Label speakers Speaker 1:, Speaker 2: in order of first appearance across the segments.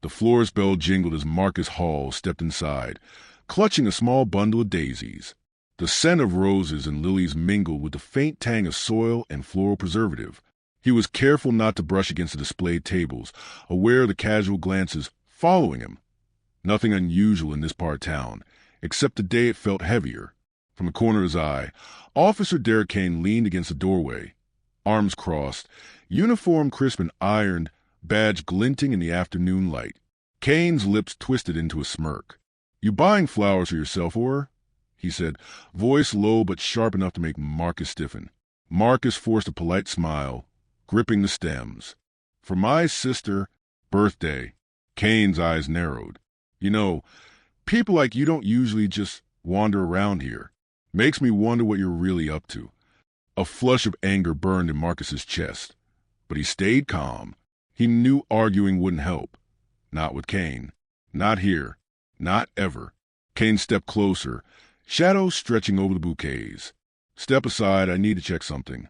Speaker 1: The floor's bell jingled as Marcus Hall stepped inside, clutching a small bundle of daisies. The scent of roses and lilies mingled with the faint tang of soil and floral preservative. He was careful not to brush against the displayed tables, aware of the casual glances following him. Nothing unusual in this part of town, except today it felt heavier. From the corner of his eye, Officer Derek Kane leaned against the doorway, arms crossed, uniform crisp and ironed, badge glinting in the afternoon light. Kane's lips twisted into a smirk. "You buying flowers for yourself, or?" he said, voice low but sharp enough to make Marcus stiffen. Marcus forced a polite smile, gripping the stems. "For my sister, birthday." Kane's eyes narrowed. "You know, people like you don't usually just wander around here. Makes me wonder what you're really up to." A flush of anger burned in Marcus's chest, but he stayed calm. He knew arguing wouldn't help. Not with Kane. Not here. Not ever. Kane stepped closer, shadows stretching over the bouquets. "Step aside, I need to check something."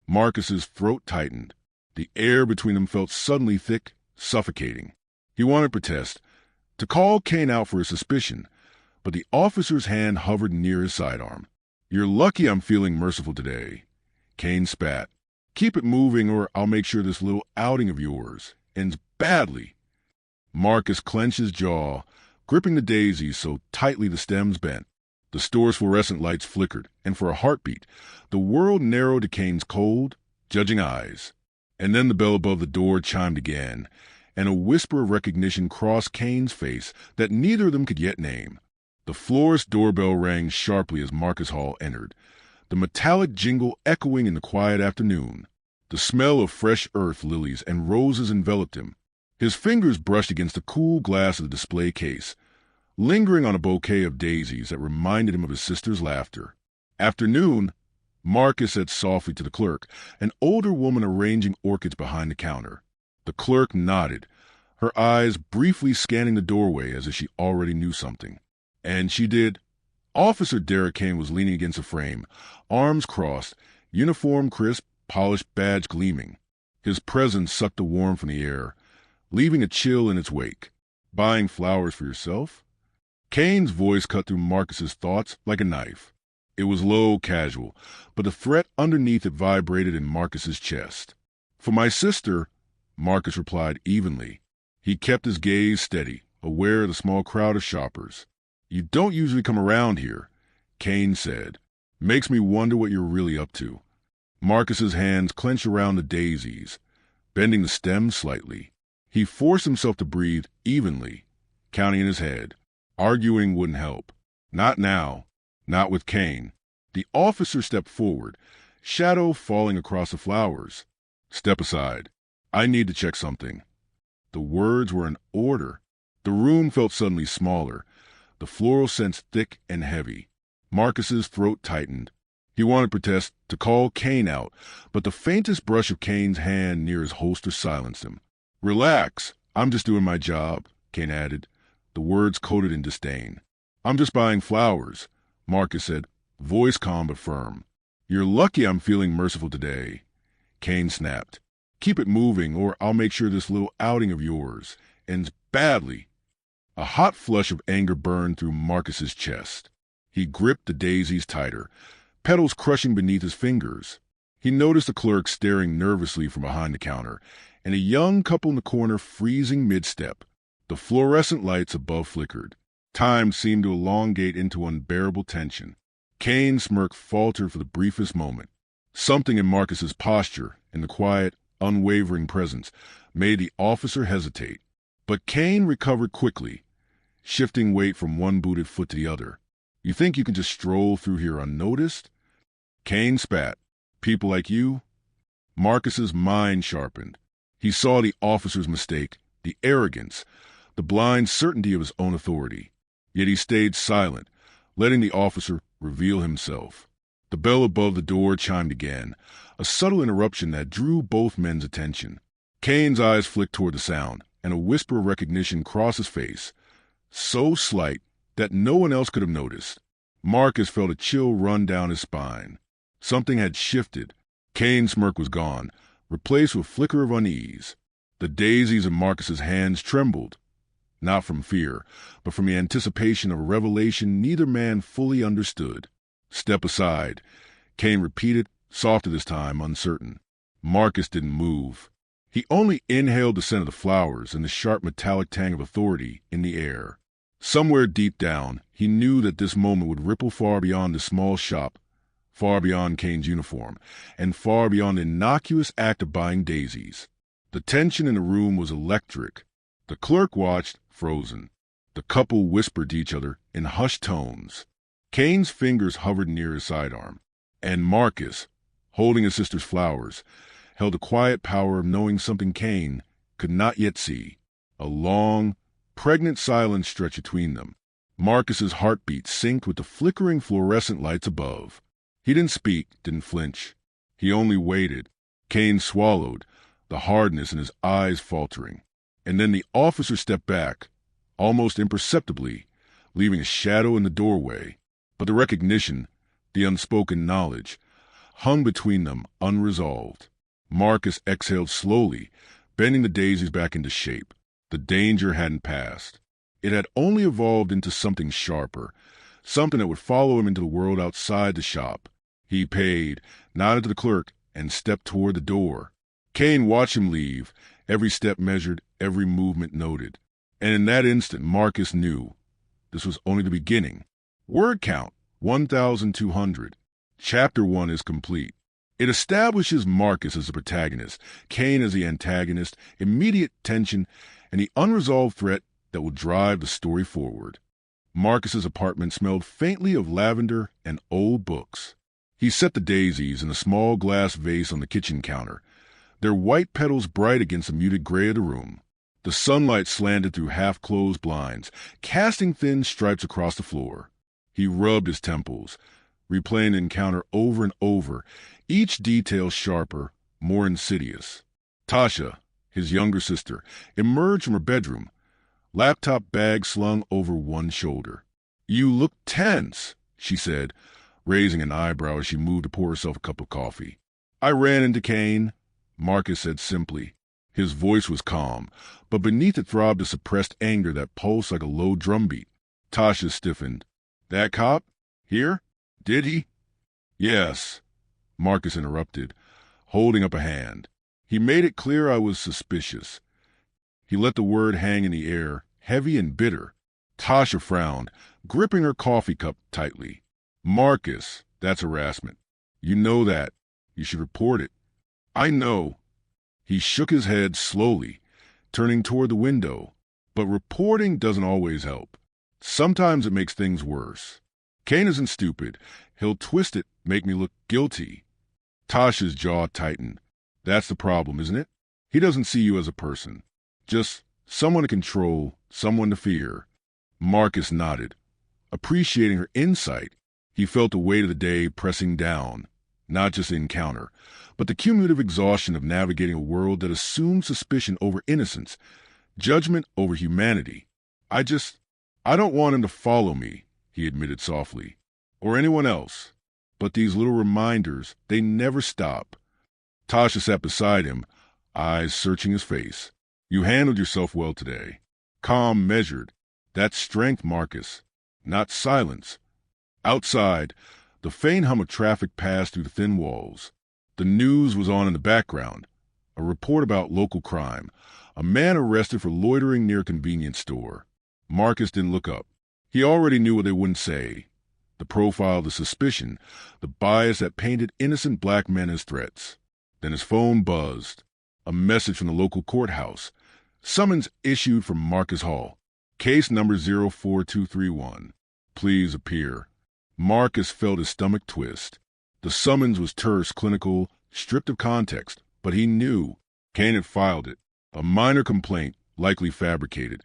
Speaker 1: Marcus's throat tightened. The air between them felt suddenly thick, suffocating. He wanted to protest, to call Kane out for his suspicion, but the officer's hand hovered near his sidearm. "You're lucky I'm feeling merciful today." Kane spat. "Keep it moving or I'll make sure this little outing of yours ends badly." Marcus clenched his jaw, gripping the daisies so tightly the stems bent. The store's fluorescent lights flickered, and for a heartbeat, the world narrowed to Kane's cold, judging eyes. And then the bell above the door chimed again, and a whisper of recognition crossed Kane's face that neither of them could yet name. The florist doorbell rang sharply as Marcus Hall entered, the metallic jingle echoing in the quiet afternoon. The smell of fresh earth lilies and roses enveloped him. His fingers brushed against the cool glass of the display case, lingering on a bouquet of daisies that reminded him of his sister's laughter. "Afternoon," Marcus said softly to the clerk, an older woman arranging orchids behind the counter. The clerk nodded, her eyes briefly scanning the doorway as if she already knew something. And she did. Officer Derek Kane was leaning against a frame, arms crossed, uniform crisp, polished badge gleaming. His presence sucked the warmth from the air, leaving a chill in its wake. "Buying flowers for yourself?" Kane's voice cut through Marcus's thoughts like a knife. It was low, casual, but the threat underneath it vibrated in Marcus's chest. "For my sister," Marcus replied evenly. He kept his gaze steady, aware of the small crowd of shoppers. "You don't usually come around here," Kane said. "Makes me wonder what you're really up to." Marcus's hands clenched around the daisies, bending the stems slightly. He forced himself to breathe evenly, counting in his head. Arguing wouldn't help. Not now. Not with Kane. The officer stepped forward, shadow falling across the flowers. "Step aside. I need to check something." The words were an order. The room felt suddenly smaller, the floral scents thick and heavy. Marcus's throat tightened. He wanted to protest, to call Kane out, but the faintest brush of Kane's hand near his holster silenced him. "Relax. I'm just doing my job," Kane added, the words coated in disdain. "I'm just buying flowers," Marcus said, voice calm but firm. "You're lucky I'm feeling merciful today," Kane snapped. "Keep it moving or I'll make sure this little outing of yours ends badly." A hot flush of anger burned through Marcus's chest. He gripped the daisies tighter, petals crushing beneath his fingers. He noticed the clerk staring nervously from behind the counter, and a young couple in the corner freezing mid-step. The fluorescent lights above flickered. Time seemed to elongate into unbearable tension. Kane's smirk faltered for the briefest moment. Something in Marcus's posture, in the quiet, unwavering presence, made the officer hesitate. But Kane recovered quickly, shifting weight from one booted foot to the other. "You think you can just stroll through here unnoticed?" Kane spat. "People like you?" Marcus's mind sharpened. He saw the officer's mistake, the arrogance, the blind certainty of his own authority. Yet he stayed silent, letting the officer reveal himself. The bell above the door chimed again, a subtle interruption that drew both men's attention. Kane's eyes flicked toward the sound, and a whisper of recognition crossed his face, so slight that no one else could have noticed. Marcus felt a chill run down his spine. Something had shifted. Kane's smirk was gone, replaced with a flicker of unease. The daisies in Marcus's hands trembled, not from fear, but from the anticipation of a revelation neither man fully understood. "Step aside," Kane repeated, softer this time, uncertain. Marcus didn't move. He only inhaled the scent of the flowers and the sharp metallic tang of authority in the air. Somewhere deep down, he knew that this moment would ripple far beyond the small shop, far beyond Kane's uniform, and far beyond the innocuous act of buying daisies. The tension in the room was electric. The clerk watched, frozen. The couple whispered to each other in hushed tones. Kane's fingers hovered near his sidearm, and Marcus, holding his sister's flowers, held the quiet power of knowing something Kane could not yet see. A long, pregnant silence stretched between them. Marcus's heartbeat synced with the flickering fluorescent lights above. He didn't speak, didn't flinch. He only waited. Kane swallowed, the hardness in his eyes faltering. And then the officer stepped back, almost imperceptibly, leaving a shadow in the doorway. But the recognition, the unspoken knowledge, hung between them unresolved. Marcus exhaled slowly, bending the daisies back into shape. The danger hadn't passed. It had only evolved into something sharper, something that would follow him into the world outside the shop. He paid, nodded to the clerk, and stepped toward the door. Kane watched him leave, every step measured, every movement noted. And in that instant, Marcus knew this was only the beginning. Word count, 1,200. Chapter 1 is complete. It establishes Marcus as the protagonist, Kane as the antagonist, immediate tension, and the unresolved threat that will drive the story forward. Marcus's apartment smelled faintly of lavender and old books. He set the daisies in a small glass vase on the kitchen counter, their white petals bright against the muted gray of the room. The sunlight slanted through half-closed blinds, casting thin stripes across the floor. He rubbed his temples, replaying the encounter over and over, each detail sharper, more insidious. Tasha, his younger sister, emerged from her bedroom, laptop bag slung over one shoulder. "You look tense," she said, raising an eyebrow as she moved to pour herself a cup of coffee. "I ran into Kane," Marcus said simply. His voice was calm, but beneath it throbbed a suppressed anger that pulsed like a low drumbeat. Tasha stiffened. "That cop? Here? Did he?" "Yes," Marcus interrupted, holding up a hand. "He made it clear I was suspicious." He let the word hang in the air, heavy and bitter. Tasha frowned, gripping her coffee cup tightly. "Marcus, that's harassment. You know that. You should report it." "I know." He shook his head slowly, turning toward the window. "But reporting doesn't always help. Sometimes it makes things worse. Kane isn't stupid. He'll twist it, make me look guilty." Tasha's jaw tightened. "That's the problem, isn't it? He doesn't see you as a person. Just someone to control, someone to fear." Marcus nodded, appreciating her insight. He felt the weight of the day pressing down, not just the encounter, but the cumulative exhaustion of navigating a world that assumed suspicion over innocence, judgment over humanity. I don't want him to follow me," he admitted softly, "or anyone else. But these little reminders, they never stop." Tasha sat beside him, eyes searching his face. "You handled yourself well today. Calm, measured. That's strength, Marcus, not silence." Outside, the faint hum of traffic passed through the thin walls. The news was on in the background. A report about local crime. A man arrested for loitering near a convenience store. Marcus didn't look up. He already knew what they wouldn't say. The profile, the suspicion, the bias that painted innocent black men as threats. Then his phone buzzed. A message from the local courthouse. Summons issued from Marcus Hall. Case number 04231. Please appear. Marcus felt his stomach twist. The summons was terse, clinical, stripped of context, but he knew. Kane had filed it. A minor complaint, likely fabricated,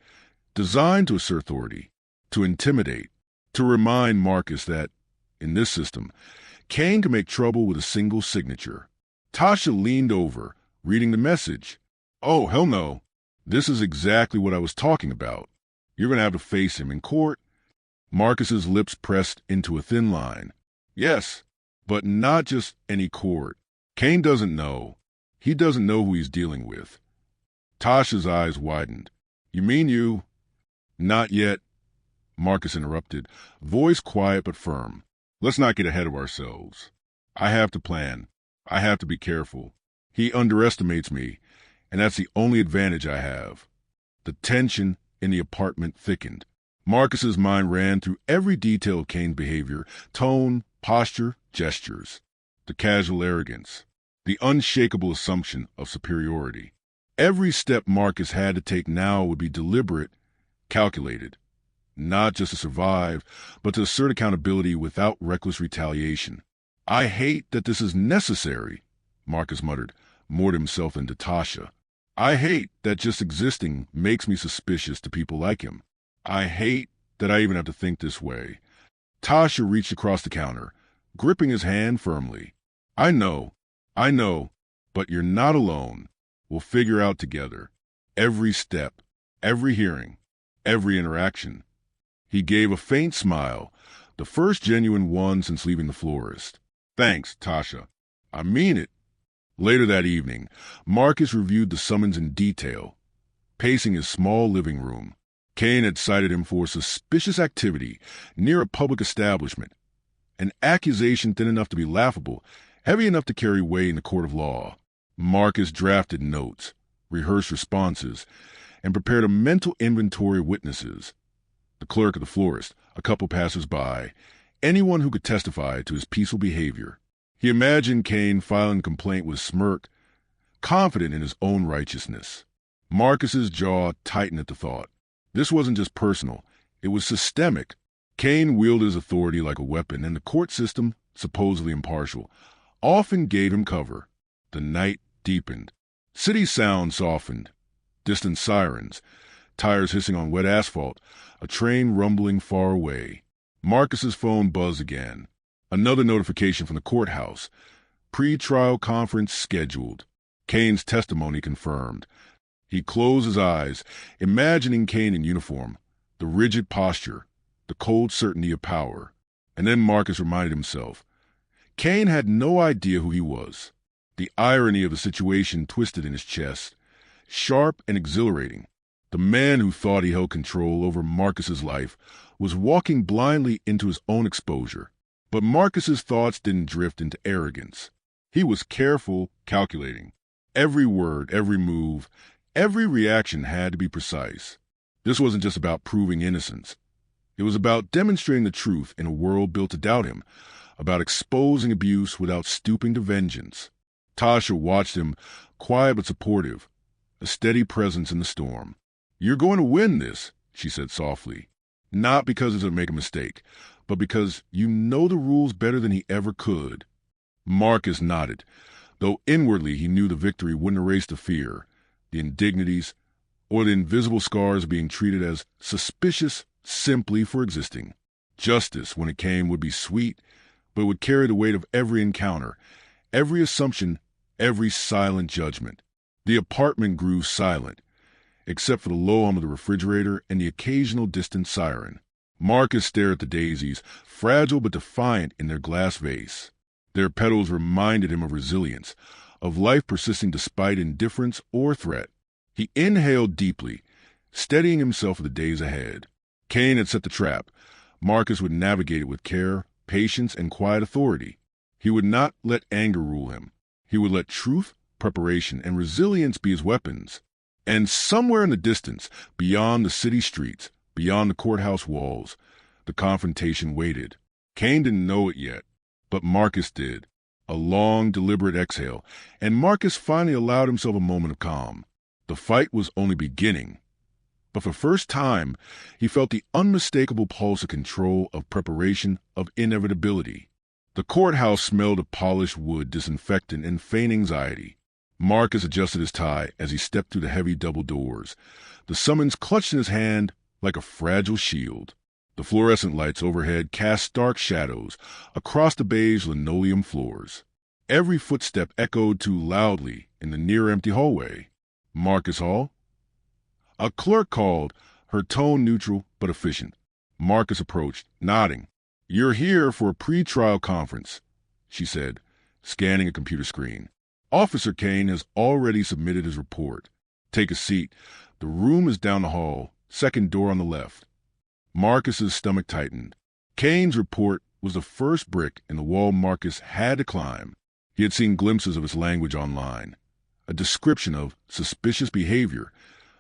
Speaker 1: designed to assert authority, to intimidate, to remind Marcus that, in this system, Kane could make trouble with a single signature. Tasha leaned over, reading the message. "Oh, hell no. This is exactly what I was talking about. You're going to have to face him in court." Marcus's lips pressed into a thin line. "Yes, but not just any court. Kane doesn't know. He doesn't know who he's dealing with." Tasha's eyes widened. "You mean you..." Not yet, Marcus interrupted, voice quiet but firm. Let's not get ahead of ourselves. I have to plan. I have to be careful. He underestimates me, and that's the only advantage I have. The tension in the apartment thickened. Marcus's mind ran through every detail of Kane's behavior, tone, posture, gestures. The casual arrogance, the unshakable assumption of superiority. Every step Marcus had to take now would be deliberate, calculated, not just to survive, but to assert accountability without reckless retaliation. I hate that this is necessary, Marcus muttered, more to himself than to Tasha. I hate that just existing makes me suspicious to people like him. I hate that I even have to think this way. Tasha reached across the counter, gripping his hand firmly. I know, but you're not alone. We'll figure out together. Every step, every hearing, every interaction. He gave a faint smile, the first genuine one since leaving the florist. Thanks, Tasha. I mean it. Later that evening, Marcus reviewed the summons in detail. Pacing his small living room, Kane had cited him for suspicious activity near a public establishment, an accusation thin enough to be laughable, heavy enough to carry weight in the court of law. Marcus drafted notes, rehearsed responses, and prepared a mental inventory of witnesses. The clerk of the florist, a couple passers-by, anyone who could testify to his peaceful behavior. He imagined Kane filing a complaint with a smirk, confident in his own righteousness. Marcus's jaw tightened at the thought. This wasn't just personal, it was systemic. Kane wielded his authority like a weapon, and the court system, supposedly impartial, often gave him cover. The night deepened. City sounds softened. Distant sirens, tires hissing on wet asphalt, a train rumbling far away. Marcus's phone buzzed again. Another notification from the courthouse. Pre-trial conference scheduled. Kane's testimony confirmed. He closed his eyes, imagining Kane in uniform, the rigid posture, the cold certainty of power. And then Marcus reminded himself. Kane had no idea who he was. The irony of the situation twisted in his chest, sharp and exhilarating. The man who thought he held control over Marcus's life was walking blindly into his own exposure. But Marcus's thoughts didn't drift into arrogance. He was careful, calculating. Every word, every move, every reaction had to be precise. This wasn't just about proving innocence. It was about demonstrating the truth in a world built to doubt him, about exposing abuse without stooping to vengeance. Tasha watched him, quiet but supportive, a steady presence in the storm. You're going to win this, she said softly. Not because it'll make a mistake, but because you know the rules better than he ever could. Marcus nodded, though inwardly he knew the victory wouldn't erase the fear, the indignities, or the invisible scars of being treated as suspicious simply for existing. Justice, when it came, would be sweet, but it would carry the weight of every encounter, every assumption, every silent judgment. The apartment grew silent, except for the low hum of the refrigerator and the occasional distant siren. Marcus stared at the daisies, fragile but defiant in their glass vase. Their petals reminded him of resilience, of life persisting despite indifference or threat. He inhaled deeply, steadying himself for the days ahead. Kane had set the trap. Marcus would navigate it with care, patience, and quiet authority. He would not let anger rule him. He would let truth, preparation, and resilience be his weapons. And somewhere in the distance, beyond the city streets, beyond the courthouse walls, the confrontation waited. Kane didn't know it yet, but Marcus did. A long, deliberate exhale, and Marcus finally allowed himself a moment of calm. The fight was only beginning. But for the first time, he felt the unmistakable pulse of control, of preparation, of inevitability. The courthouse smelled of polished wood, disinfectant, and faint anxiety. Marcus adjusted his tie as he stepped through the heavy double doors, the summons clutched in his hand like a fragile shield. The fluorescent lights overhead cast stark shadows across the beige linoleum floors. Every footstep echoed too loudly in the near-empty hallway. Marcus Hall? A clerk called, her tone neutral but efficient. Marcus approached, nodding. You're here for a pre-trial conference, she said, scanning a computer screen. Officer Kane has already submitted his report. Take a seat. The room is down the hall, second door on the left. Marcus's stomach tightened. Kane's report was the first brick in the wall Marcus had to climb. He had seen glimpses of its language online. A description of suspicious behavior,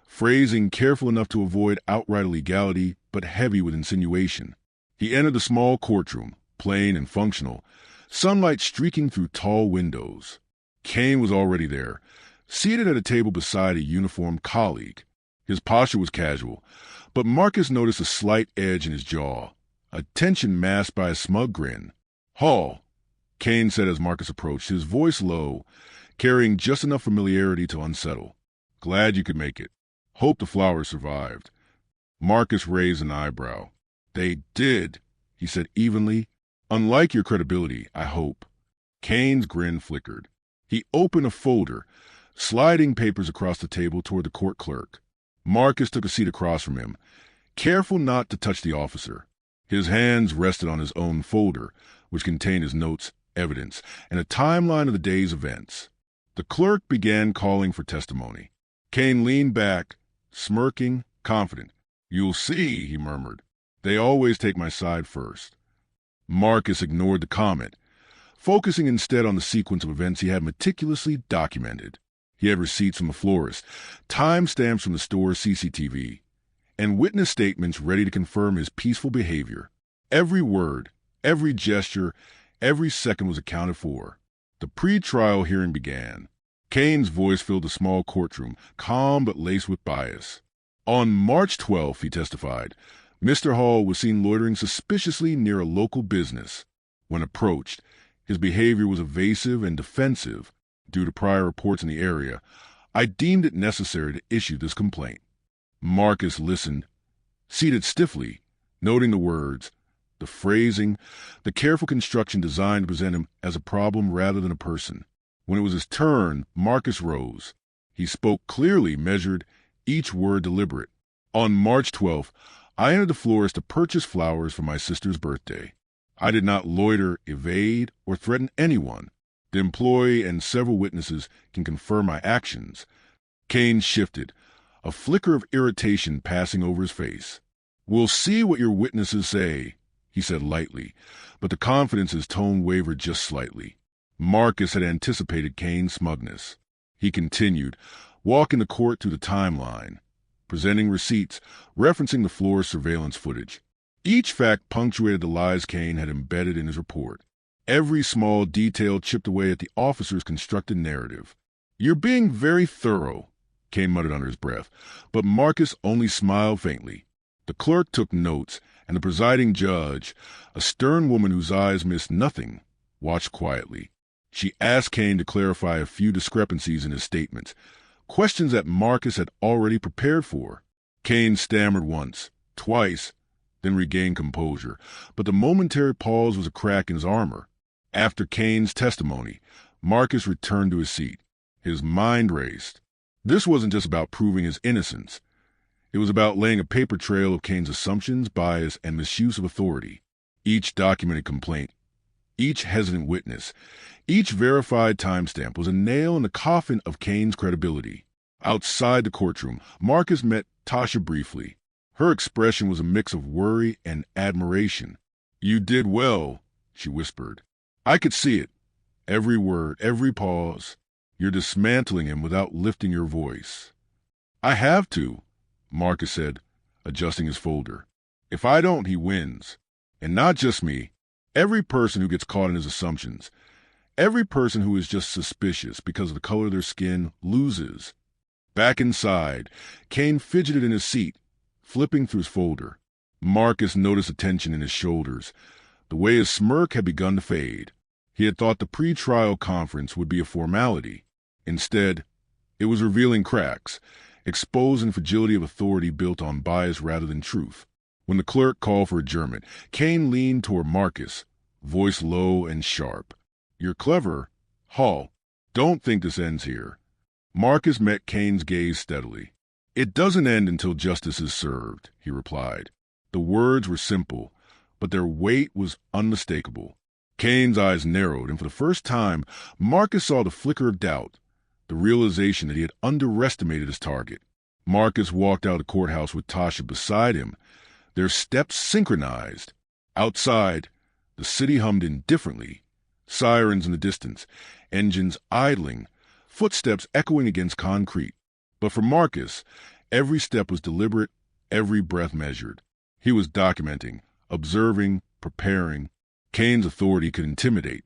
Speaker 1: phrasing careful enough to avoid outright illegality, but heavy with insinuation. He entered the small courtroom, plain and functional, sunlight streaking through tall windows. Kane was already there, seated at a table beside a uniformed colleague. His posture was casual, but Marcus noticed a slight edge in his jaw, a tension masked by a smug grin. "Hall," Kane said as Marcus approached, his voice low, carrying just enough familiarity to unsettle. "Glad you could make it. Hope the flowers survived." Marcus raised an eyebrow. "They did," he said evenly. "Unlike your credibility, I hope." Kane's grin flickered. He opened a folder, sliding papers across the table toward the court clerk. Marcus took a seat across from him, careful not to touch the officer. His hands rested on his own folder, which contained his notes, evidence, and a timeline of the day's events. The clerk began calling for testimony. Kane leaned back, smirking, confident. "You'll see," he murmured. "They always take my side first." Marcus ignored the comment, focusing instead on the sequence of events he had meticulously documented. He had receipts from the florist, timestamps from the store's CCTV, and witness statements ready to confirm his peaceful behavior. Every word, every gesture, every second was accounted for. The pre-trial hearing began. Kane's voice filled the small courtroom, calm but laced with bias. On March 12th, he testified, Mr. Hall was seen loitering suspiciously near a local business. When approached, his behavior was evasive and defensive due to prior reports in the area. I deemed it necessary to issue this complaint. Marcus listened, seated stiffly, noting the words, the phrasing, the careful construction designed to present him as a problem rather than a person. When it was his turn, Marcus rose. He spoke clearly, measured, each word deliberate. On March 12th, I entered the florist to purchase flowers for my sister's birthday. I did not loiter, evade, or threaten anyone. The employee and several witnesses can confirm my actions. Kane shifted, a flicker of irritation passing over his face. "We'll see what your witnesses say," he said lightly, but the confidence in his tone wavered just slightly. Marcus had anticipated Kane's smugness. He continued, walking the court through the timeline, presenting receipts, referencing the floor's surveillance footage. Each fact punctuated the lies Kane had embedded in his report. Every small detail chipped away at the officer's constructed narrative. "You're being very thorough," Kane muttered under his breath, but Marcus only smiled faintly. The clerk took notes, and the presiding judge, a stern woman whose eyes missed nothing, watched quietly. She asked Kane to clarify a few discrepancies in his statements, questions that Marcus had already prepared for. Kane stammered once, twice, then regained composure, but the momentary pause was a crack in his armor. After Kane's testimony, Marcus returned to his seat. His mind raced. This wasn't just about proving his innocence. It was about laying a paper trail of Kane's assumptions, bias, and misuse of authority. Each documented complaint, each hesitant witness, each verified timestamp was a nail in the coffin of Kane's credibility. Outside the courtroom, Marcus met Tasha briefly. Her expression was a mix of worry and admiration. "You did well," she whispered. "I could see it. Every word, every pause. You're dismantling him without lifting your voice." "I have to," Marcus said, adjusting his folder. "If I don't, he wins. And not just me. Every person who gets caught in his assumptions, every person who is just suspicious because of the color of their skin loses." Back inside, Kane fidgeted in his seat, flipping through his folder. Marcus noticed a tension in his shoulders. The way his smirk had begun to fade. He had thought the pre-trial conference would be a formality. Instead, it was revealing cracks, exposing fragility of authority built on bias rather than truth. When the clerk called for adjournment, Kane leaned toward Marcus, voice low and sharp. "You're clever, Hall. Don't think this ends here." Marcus met Kane's gaze steadily. "It doesn't end until justice is served," he replied. The words were simple, but their weight was unmistakable. Kane's eyes narrowed, and for the first time, Marcus saw the flicker of doubt, the realization that he had underestimated his target. Marcus walked out of the courthouse with Tasha beside him, their steps synchronized. Outside, the city hummed indifferently, sirens in the distance, engines idling, footsteps echoing against concrete. But for Marcus, every step was deliberate, every breath measured. He was documenting, observing, preparing. Kane's authority could intimidate,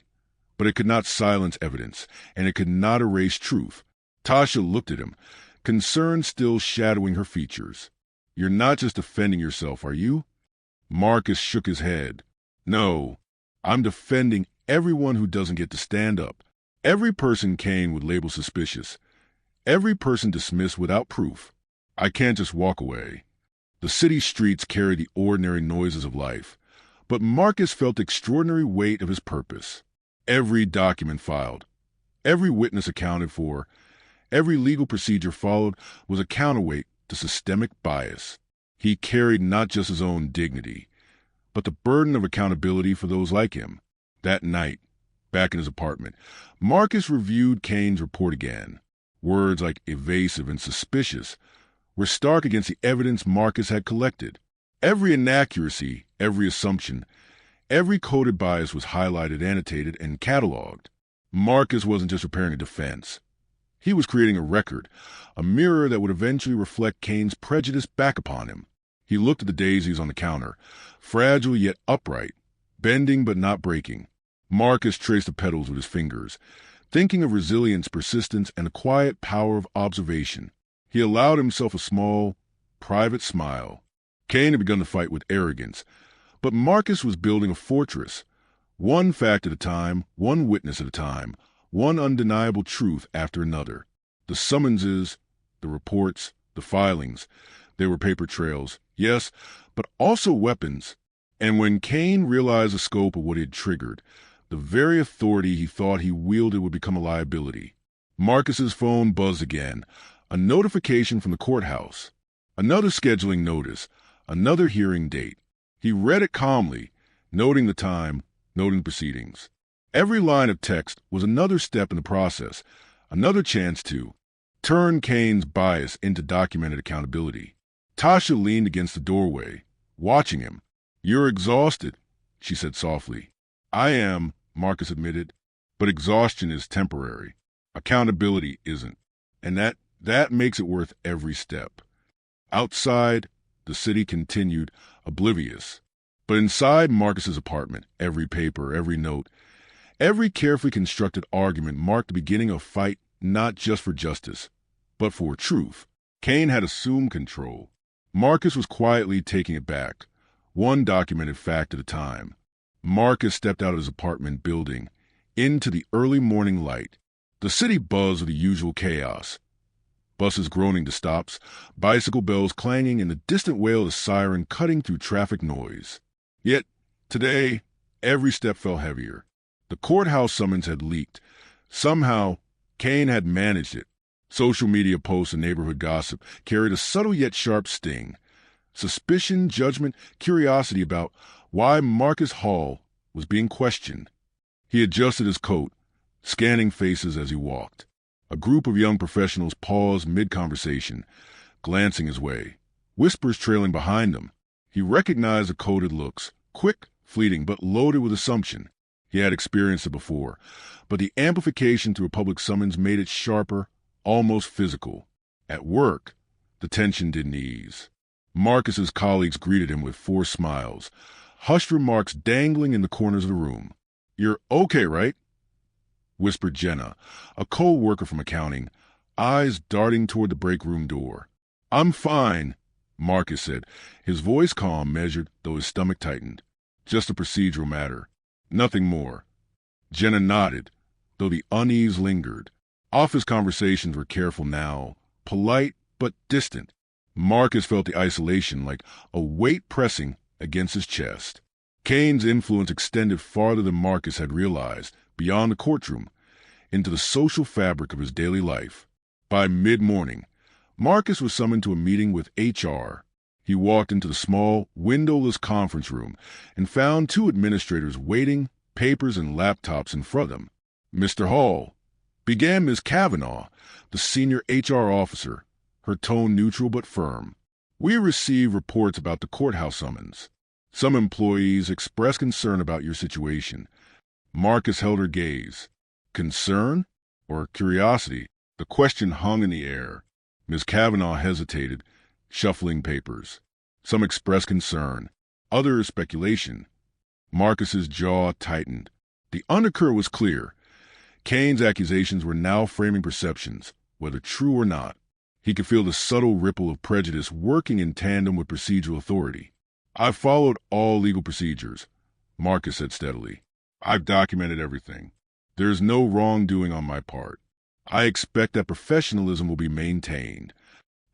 Speaker 1: but it could not silence evidence, and it could not erase truth. Tasha looked at him, concern still shadowing her features. "You're not just defending yourself, are you?" Marcus shook his head. "No, I'm defending everyone who doesn't get to stand up. Every person Kane would label suspicious. Every person dismissed without proof. I can't just walk away." The city streets carry the ordinary noises of life, but Marcus felt the extraordinary weight of his purpose. Every document filed, every witness accounted for, every legal procedure followed was a counterweight to systemic bias. He carried not just his own dignity, but the burden of accountability for those like him. That night, back in his apartment, Marcus reviewed Kane's report again. Words like evasive and suspicious were stark against the evidence Marcus had collected. Every inaccuracy, every assumption, every coded bias was highlighted, annotated, and cataloged. Marcus wasn't just preparing a defense. He was creating a record, a mirror that would eventually reflect Kane's prejudice back upon him. He looked at the daisies on the counter, fragile yet upright, bending but not breaking. Marcus traced the petals with his fingers, thinking of resilience, persistence, and the quiet power of observation. He allowed himself a small, private smile. Kane had begun to fight with arrogance, but Marcus was building a fortress, one fact at a time, one witness at a time, one undeniable truth after another. The summonses, the reports, the filings, they were paper trails, yes, but also weapons. And when Kane realized the scope of what he had triggered, the very authority he thought he wielded would become a liability. Marcus's phone buzzed again, a notification from the courthouse. Another scheduling notice, another hearing date. He read it calmly, noting the time, noting proceedings. Every line of text was another step in the process, another chance to turn Kane's bias into documented accountability. Tasha leaned against the doorway, watching him. "You're exhausted," she said softly. "I am," Marcus admitted, "but exhaustion is temporary. Accountability isn't. And that makes it worth every step." Outside, the city continued, oblivious. But inside Marcus's apartment, every paper, every note, every carefully constructed argument marked the beginning of a fight not just for justice, but for truth. Kane had assumed control. Marcus was quietly taking it back, one documented fact at a time. Marcus stepped out of his apartment building, into the early morning light. The city buzzed with the usual chaos. Buses groaning to stops, bicycle bells clanging, and the distant wail of a siren cutting through traffic noise. Yet, today, every step felt heavier. The courthouse summons had leaked. Somehow, Kane had managed it. Social media posts and neighborhood gossip carried a subtle yet sharp sting. Suspicion, judgment, curiosity about why Marcus Hall was being questioned. He adjusted his coat, scanning faces as he walked. A group of young professionals paused mid-conversation, glancing his way, whispers trailing behind him. He recognized the coded looks, quick, fleeting, but loaded with assumption. He had experienced it before, but the amplification through a public summons made it sharper, almost physical. At work, the tension didn't ease. Marcus's colleagues greeted him with forced smiles, hushed remarks dangling in the corners of the room. "You're okay, right?" whispered Jenna, a co-worker from accounting, eyes darting toward the break room door. "I'm fine," Marcus said, his voice calm, measured, though his stomach tightened. "Just a procedural matter. Nothing more." Jenna nodded, though the unease lingered. Office conversations were careful now, polite but distant. Marcus felt the isolation like a weight pressing against his chest. Kane's influence extended farther than Marcus had realized, beyond the courtroom, into the social fabric of his daily life. By mid-morning, Marcus was summoned to a meeting with HR. He walked into the small, windowless conference room and found two administrators waiting, papers and laptops in front of them. "Mr. Hall," began Ms. Kavanaugh, the senior HR officer, her tone neutral but firm. "We receive reports about the courthouse summons. Some employees express concern about your situation." Marcus held her gaze. Concern or curiosity? The question hung in the air. Miss Kavanaugh hesitated, shuffling papers. Some expressed concern, others speculation. Marcus's jaw tightened. The undercurrent was clear. Kane's accusations were now framing perceptions, whether true or not. He could feel the subtle ripple of prejudice working in tandem with procedural authority. "I've followed all legal procedures," Marcus said steadily. "I've documented everything. There's no wrongdoing on my part. I expect that professionalism will be maintained."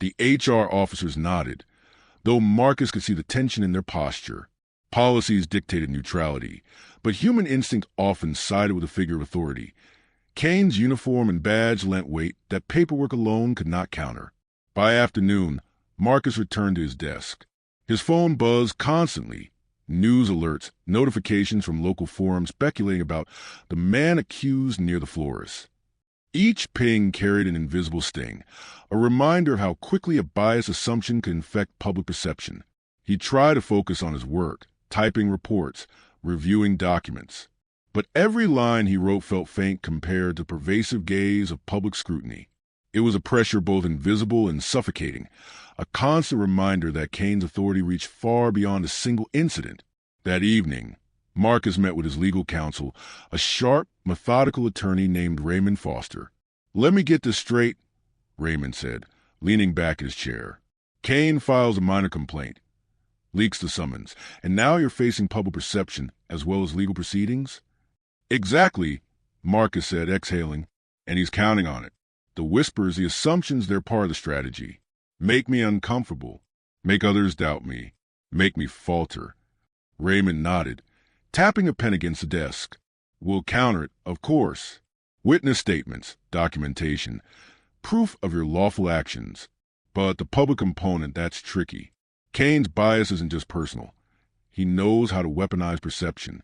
Speaker 1: The HR officers nodded, though Marcus could see the tension in their posture. Policies dictated neutrality, but human instinct often sided with a figure of authority. Kane's uniform and badge lent weight that paperwork alone could not counter. By afternoon, Marcus returned to his desk. His phone buzzed constantly. News alerts, notifications from local forums speculating about the man accused near the florist. Each ping carried an invisible sting, a reminder of how quickly a biased assumption could infect public perception. He tried to focus on his work, typing reports, reviewing documents. But every line he wrote felt faint compared to the pervasive gaze of public scrutiny. It was a pressure both invisible and suffocating, a constant reminder that Kane's authority reached far beyond a single incident. That evening, Marcus met with his legal counsel, a sharp, methodical attorney named Raymond Foster. "Let me get this straight," Raymond said, leaning back in his chair. "Kane files a minor complaint, leaks the summons, and now you're facing public perception as well as legal proceedings?" "Exactly," Marcus said, exhaling, "and he's counting on it. The whispers, the assumptions, they're part of the strategy. Make me uncomfortable, make others doubt me, make me falter." Raymond nodded, tapping a pen against the desk. "We'll counter it, of course. Witness statements, documentation, proof of your lawful actions. But the public component, that's tricky. Kane's bias isn't just personal. He knows how to weaponize perception."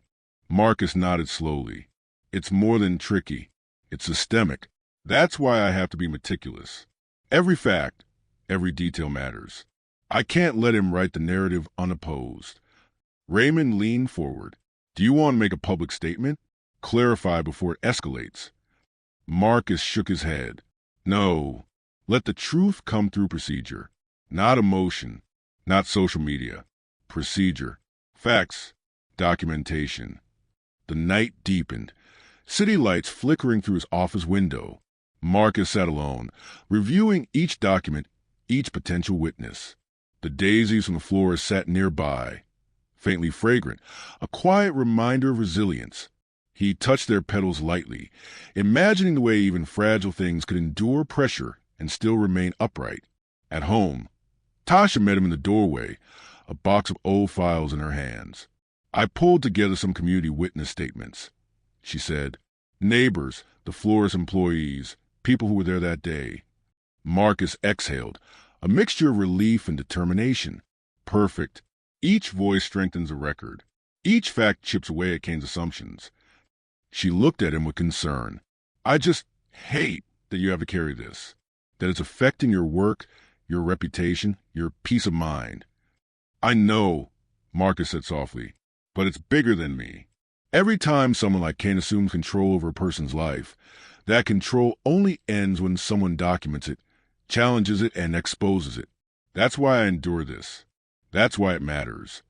Speaker 1: Marcus nodded slowly. "It's more than tricky. It's systemic. That's why I have to be meticulous. Every fact, every detail matters. I can't let him write the narrative unopposed." Raymond leaned forward. "Do you want to make a public statement? Clarify before it escalates." Marcus shook his head. "No. Let the truth come through procedure. Not emotion, not social media. Procedure. Facts. Documentation." The night deepened, city lights flickering through his office window. Marcus sat alone, reviewing each document, each potential witness. The daisies from the floor sat nearby, faintly fragrant, a quiet reminder of resilience. He touched their petals lightly, imagining the way even fragile things could endure pressure and still remain upright. At home, Tasha met him in the doorway, a box of old files in her hands. "I pulled together some community witness statements," she said. "Neighbors, the florist employees, people who were there that day." Marcus exhaled, a mixture of relief and determination. "Perfect. Each voice strengthens the record. Each fact chips away at Kane's assumptions." She looked at him with concern. "I just hate that you have to carry this, that it's affecting your work, your reputation, your peace of mind." "I know," Marcus said softly, "but it's bigger than me. Every time someone like Kane assumes control over a person's life, that control only ends when someone documents it, challenges it, and exposes it. That's why I endure this. That's why it matters."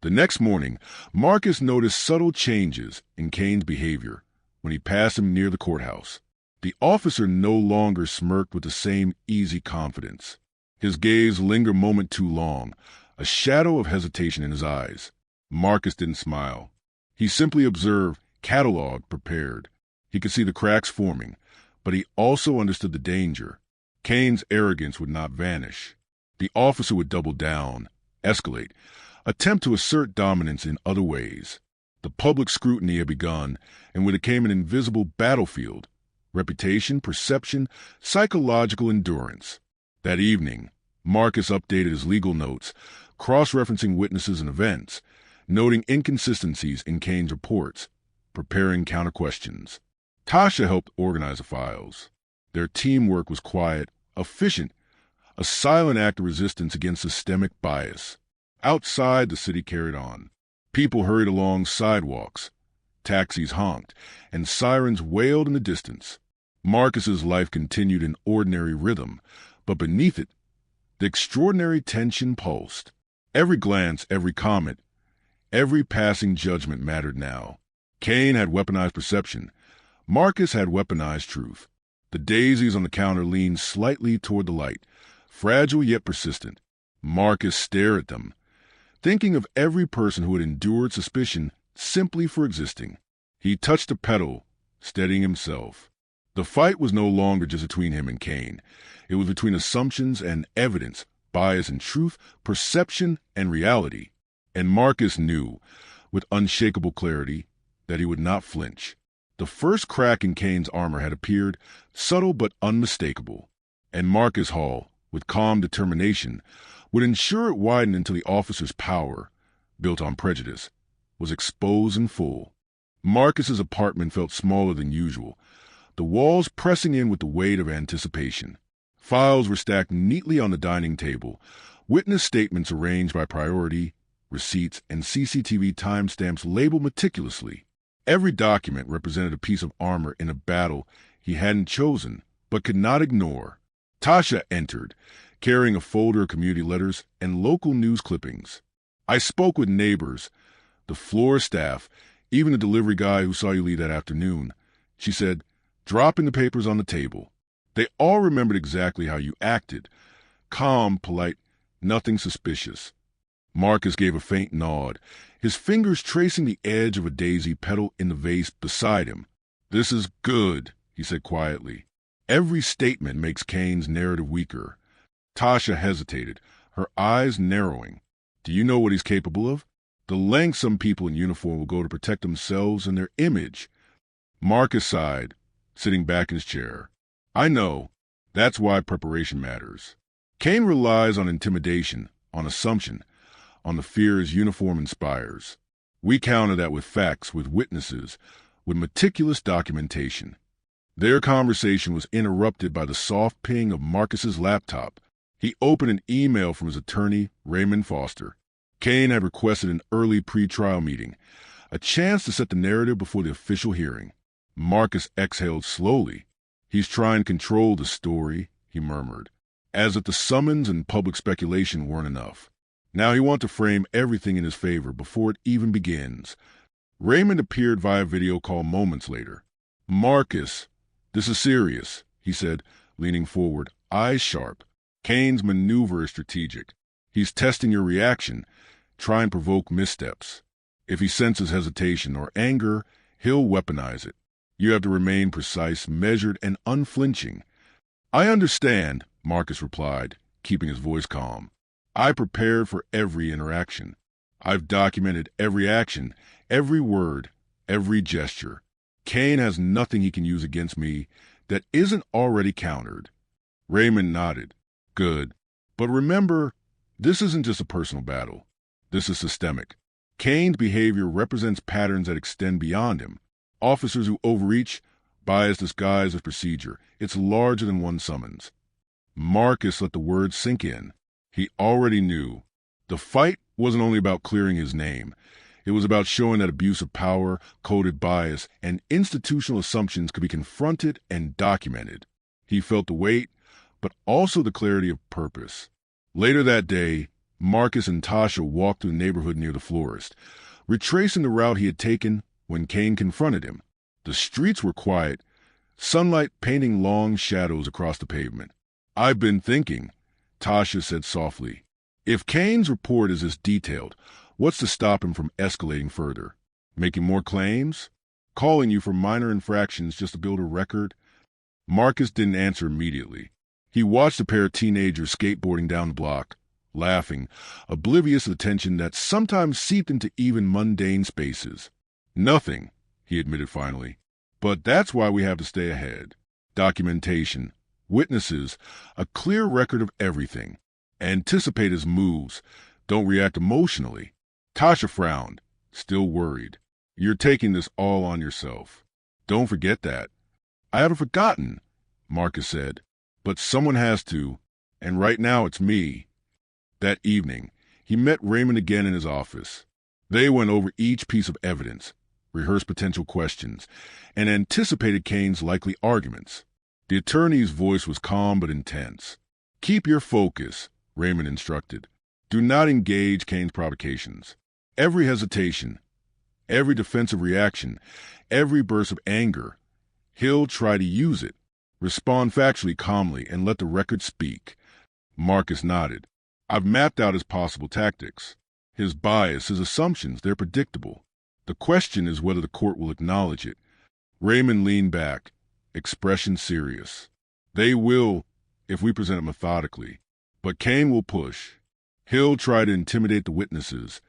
Speaker 1: The next morning, Marcus noticed subtle changes in Kane's behavior when he passed him near the courthouse. The officer no longer smirked with the same easy confidence. His gaze lingered a moment too long, a shadow of hesitation in his eyes. Marcus didn't smile. He simply observed, cataloged, prepared. He could see the cracks forming, but he also understood the danger. Kane's arrogance would not vanish. The officer would double down, escalate, attempt to assert dominance in other ways. The public scrutiny had begun, and it became an invisible battlefield. Reputation, perception, psychological endurance. That evening, Marcus updated his legal notes, cross-referencing witnesses and events, noting inconsistencies in Kane's reports, preparing counter-questions. Tasha helped organize the files. Their teamwork was quiet, efficient, a silent act of resistance against systemic bias. Outside, the city carried on. People hurried along sidewalks. Taxis honked, and sirens wailed in the distance. Marcus's life continued in ordinary rhythm, but beneath it, the extraordinary tension pulsed. Every glance, every comment, every passing judgment mattered now. Kane had weaponized perception. Marcus had weaponized truth. The daisies on the counter leaned slightly toward the light, fragile yet persistent. Marcus stared at them, thinking of every person who had endured suspicion simply for existing. He touched the pedal, steadying himself. The fight was no longer just between him and Kane. It was between assumptions and evidence, bias and truth, perception and reality. And Marcus knew, with unshakable clarity, that he would not flinch. The first crack in Kane's armor had appeared, subtle but unmistakable. And Marcus Hall, with calm determination, would ensure it widened until the officer's power, built on prejudice, was exposed in full. Marcus's apartment felt smaller than usual, the walls pressing in with the weight of anticipation. Files were stacked neatly on the dining table, witness statements arranged by priority, receipts, and CCTV timestamps labeled meticulously. Every document represented a piece of armor in a battle he hadn't chosen, but could not ignore. Tasha entered, carrying a folder of community letters and local news clippings. I spoke with neighbors, the floor staff, even the delivery guy who saw you leave that afternoon, she said, dropping the papers on the table. They all remembered exactly how you acted. Calm, polite, nothing suspicious. Marcus gave a faint nod, his fingers tracing the edge of a daisy petal in the vase beside him. This is good, he said quietly. Every statement makes Kane's narrative weaker. Tasha hesitated, her eyes narrowing. Do you know what he's capable of? The lengths some people in uniform will go to protect themselves and their image. Marcus sighed, sitting back in his chair. I know. That's why preparation matters. Kane relies on intimidation, on assumption, on the fear his uniform inspires. We counter that with facts, with witnesses, with meticulous documentation. Their conversation was interrupted by the soft ping of Marcus's laptop. He opened an email from his attorney, Raymond Foster. Kane had requested an early pre-trial meeting, a chance to set the narrative before the official hearing. Marcus exhaled slowly. He's trying to control the story, he murmured, as if the summons and public speculation weren't enough. Now he wants to frame everything in his favor before it even begins. Raymond appeared via video call moments later. Marcus, this is serious, he said, leaning forward, eyes sharp. Kane's maneuver is strategic. He's testing your reaction, trying to provoke missteps. If he senses hesitation or anger, he'll weaponize it. You have to remain precise, measured, and unflinching. I understand, Marcus replied, keeping his voice calm. I prepared for every interaction. I've documented every action, every word, every gesture. Kane has nothing he can use against me that isn't already countered. Raymond nodded. Good. But remember, this isn't just a personal battle. This is systemic. Kane's behavior represents patterns that extend beyond him. Officers who overreach, bias disguised as procedure. It's larger than one summons. Marcus let the words sink in. He already knew. The fight wasn't only about clearing his name. It was about showing that abuse of power, coded bias, and institutional assumptions could be confronted and documented. He felt the weight, but also the clarity of purpose. Later that day, Marcus and Tasha walked through the neighborhood near the florist, retracing the route he had taken when Kane confronted him. The streets were quiet, sunlight painting long shadows across the pavement. I've been thinking, Tasha said softly. If Kane's report is this detailed, what's to stop him from escalating further? Making more claims? Calling you for minor infractions just to build a record? Marcus didn't answer immediately. He watched a pair of teenagers skateboarding down the block, laughing, oblivious of the tension that sometimes seeped into even mundane spaces. Nothing, he admitted finally. But that's why we have to stay ahead. Documentation, witnesses, a clear record of everything. Anticipate his moves. Don't react emotionally. Tasha frowned, still worried. You're taking this all on yourself. Don't forget that. I haven't forgotten, Marcus said. But someone has to. And right now it's me. That evening, he met Raymond again in his office. They went over each piece of evidence, rehearsed potential questions, and anticipated Kane's likely arguments. The attorney's voice was calm but intense. "Keep your focus," Raymond instructed. "Do not engage Kane's provocations. Every hesitation, every defensive reaction, every burst of anger, he'll try to use it. Respond factually, calmly, and let the record speak." Marcus nodded. "I've mapped out his possible tactics. His bias, his assumptions, they're predictable. The question is whether the court will acknowledge it." Raymond leaned back, expression serious. "They will, if we present it methodically. But Kane will push. He'll try to intimidate the witnesses.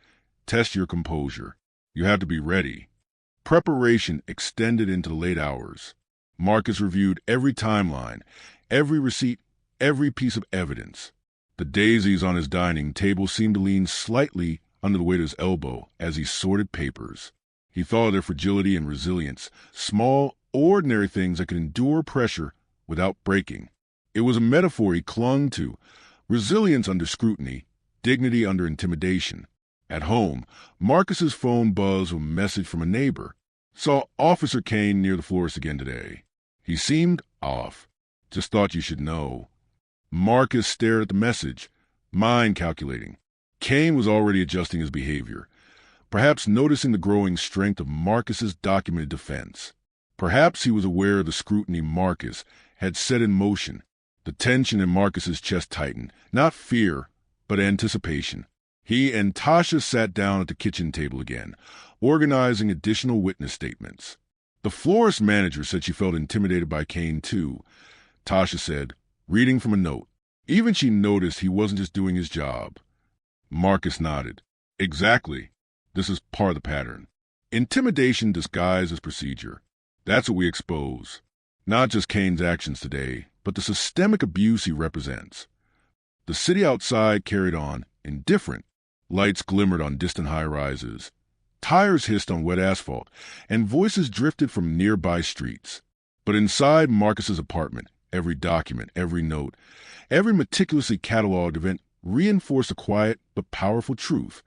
Speaker 1: Test your composure. You have to be ready." Preparation extended into the late hours. Marcus reviewed every timeline, every receipt, every piece of evidence. The daisies on his dining table seemed to lean slightly under the weight of his elbow as he sorted papers. He thought of their fragility and resilience, small, ordinary things that could endure pressure without breaking. It was a metaphor he clung to: resilience under scrutiny, dignity under intimidation. At home, Marcus's phone buzzed with a message from a neighbor. "Saw Officer Kane near the florist again today. He seemed off. Just thought you should know." Marcus stared at the message, mind calculating. Kane was already adjusting his behavior, perhaps noticing the growing strength of Marcus's documented defense. Perhaps he was aware of the scrutiny Marcus had set in motion. The tension in Marcus's chest tightened, not fear, but anticipation. He and Tasha sat down at the kitchen table again, organizing additional witness statements. The florist manager said she felt intimidated by Kane too, Tasha said, reading from a note. Even she noticed he wasn't just doing his job. Marcus nodded. "Exactly. This is part of the pattern. Intimidation disguised as procedure. That's what we expose. Not just Kane's actions today, but the systemic abuse he represents." The city outside carried on, indifferent. Lights glimmered on distant high-rises. Tires hissed on wet asphalt, and voices drifted from nearby streets. But inside Marcus's apartment, every document, every note, every meticulously catalogued event reinforced a quiet but powerful truth.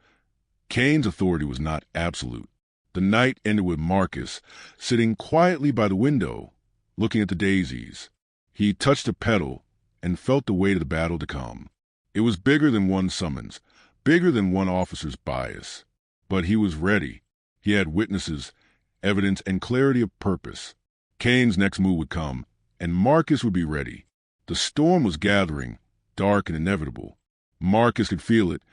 Speaker 1: Kane's authority was not absolute. The night ended with Marcus sitting quietly by the window, looking at the daisies. He touched a pedal and felt the weight of the battle to come. It was bigger than one summons, bigger than one officer's bias. But he was ready. He had witnesses, evidence, and clarity of purpose. Kane's next move would come, and Marcus would be ready. The storm was gathering, dark and inevitable. Marcus could feel it,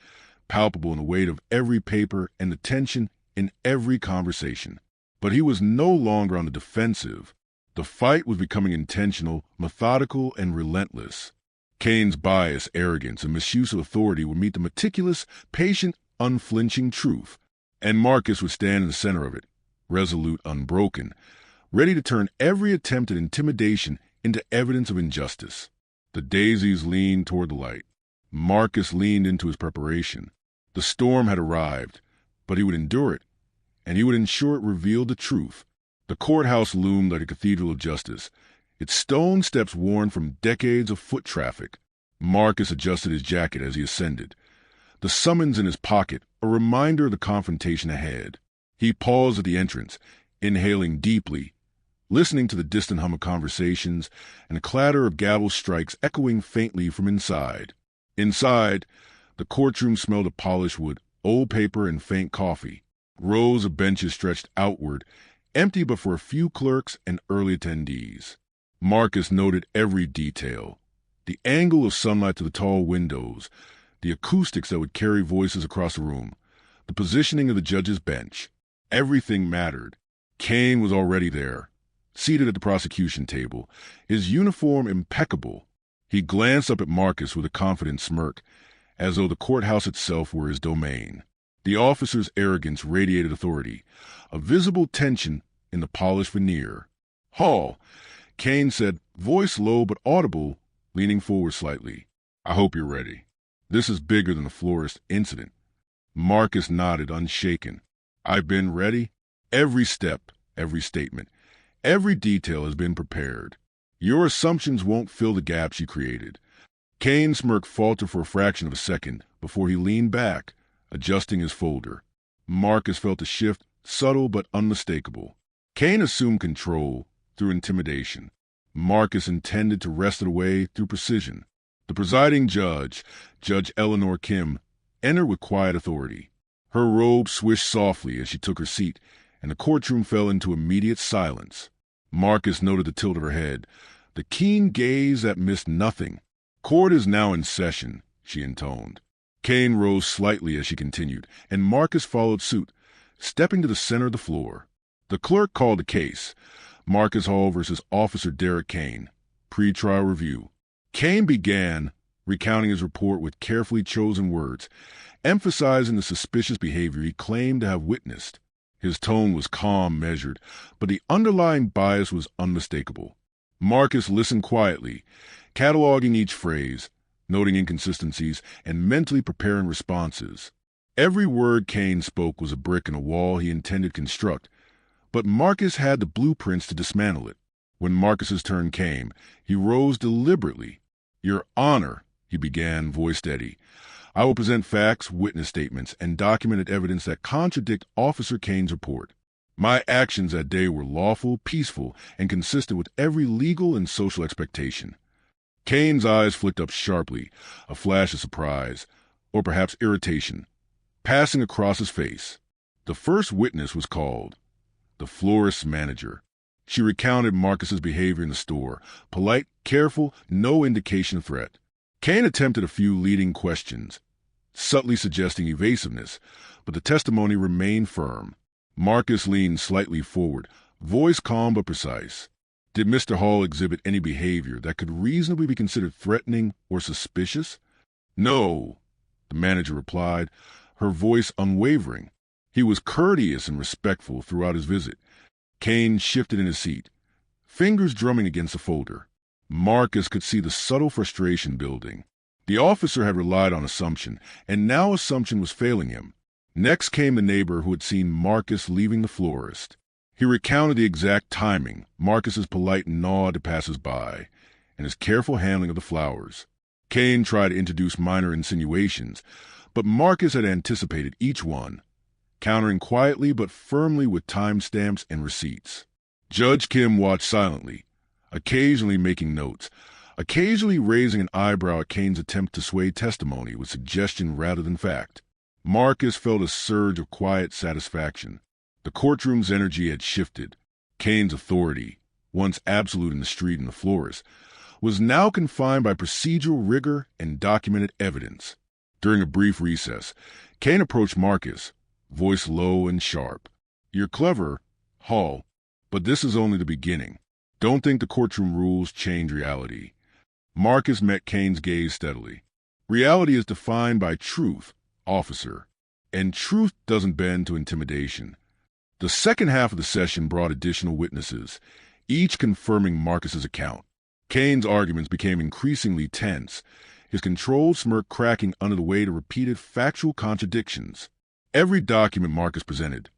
Speaker 1: palpable in the weight of every paper and the tension in every conversation. But he was no longer on the defensive. The fight was becoming intentional, methodical, and relentless. Kane's bias, arrogance, and misuse of authority would meet the meticulous, patient, unflinching truth, and Marcus would stand in the center of it, resolute, unbroken, ready to turn every attempt at intimidation into evidence of injustice. The daisies leaned toward the light. Marcus leaned into his preparation. The storm had arrived, but he would endure it, and he would ensure it revealed the truth. The courthouse loomed like a cathedral of justice, its stone steps worn from decades of foot traffic. Marcus adjusted his jacket as he ascended, the summons in his pocket, a reminder of the confrontation ahead. He paused at the entrance, inhaling deeply, listening to the distant hum of conversations and the clatter of gavel strikes echoing faintly from inside. Inside, the courtroom smelled of polished wood, old paper, and faint coffee. Rows of benches stretched outward, empty but for a few clerks and early attendees. Marcus noted every detail: the angle of sunlight to the tall windows, the acoustics that would carry voices across the room, the positioning of the judge's bench. Everything mattered. Kane was already there, seated at the prosecution table, his uniform impeccable. He glanced up at Marcus with a confident smirk, as though the courthouse itself were his domain. The officer's arrogance radiated authority, a visible tension in the polished veneer. "Hall," Kane said, voice low but audible, leaning forward slightly. "I hope you're ready. This is bigger than the florist incident." Marcus nodded, unshaken. "I've been ready. Every step, every statement, every detail has been prepared. Your assumptions won't fill the gaps you created." Kane's smirk faltered for a fraction of a second before he leaned back, adjusting his folder. Marcus felt a shift, subtle but unmistakable. Kane assumed control through intimidation. Marcus intended to wrest it away through precision. The presiding judge, Judge Eleanor Kim, entered with quiet authority. Her robe swished softly as she took her seat, and the courtroom fell into immediate silence. Marcus noted the tilt of her head, the keen gaze that missed nothing. "Court is now in session," she intoned. Kane rose slightly as she continued, and Marcus followed suit, stepping to the center of the floor. The clerk called the case, Marcus Hall versus Officer Derek Kane, pretrial review. Kane began, recounting his report with carefully chosen words, emphasizing the suspicious behavior he claimed to have witnessed. His tone was calm, measured, but the underlying bias was unmistakable. Marcus listened quietly, cataloging each phrase, noting inconsistencies, and mentally preparing responses. Every word Kane spoke was a brick in a wall he intended to construct, but Marcus had the blueprints to dismantle it. When Marcus's turn came, he rose deliberately. "Your Honor," he began, voice steady, "I will present facts, witness statements, and documented evidence that contradict Officer Kane's report. My actions that day were lawful, peaceful, and consistent with every legal and social expectation." Kane's eyes flicked up sharply, a flash of surprise, or perhaps irritation, passing across his face. The first witness was called, the florist's manager. She recounted Marcus's behavior in the store, polite, careful, no indication of threat. Kane attempted a few leading questions, subtly suggesting evasiveness, but the testimony remained firm. Marcus leaned slightly forward, voice calm but precise. "Did Mr. Hall exhibit any behavior that could reasonably be considered threatening or suspicious?" "No," the manager replied, her voice unwavering. "He was courteous and respectful throughout his visit." Kane shifted in his seat, fingers drumming against the folder. Marcus could see the subtle frustration building. The officer had relied on assumption, and now assumption was failing him. Next came the neighbor who had seen Marcus leaving the florist. He recounted the exact timing, Marcus's polite nod to passers-by, and his careful handling of the flowers. Kane tried to introduce minor insinuations, but Marcus had anticipated each one, countering quietly but firmly with timestamps and receipts. Judge Kim watched silently, occasionally making notes, occasionally raising an eyebrow at Kane's attempt to sway testimony with suggestion rather than fact. Marcus felt a surge of quiet satisfaction. The courtroom's energy had shifted. Kane's authority, once absolute in the street and the florist, was now confined by procedural rigor and documented evidence. During a brief recess, Kane approached Marcus, voice low and sharp. "You're clever, Hall, but this is only the beginning. Don't think the courtroom rules change reality." Marcus met Kane's gaze steadily. "Reality is defined by truth, officer, and truth doesn't bend to intimidation." The second half of the session brought additional witnesses, each confirming Marcus's account. Kane's arguments became increasingly tense, his controlled smirk cracking under the weight of repeated factual contradictions. Every document Marcus presented,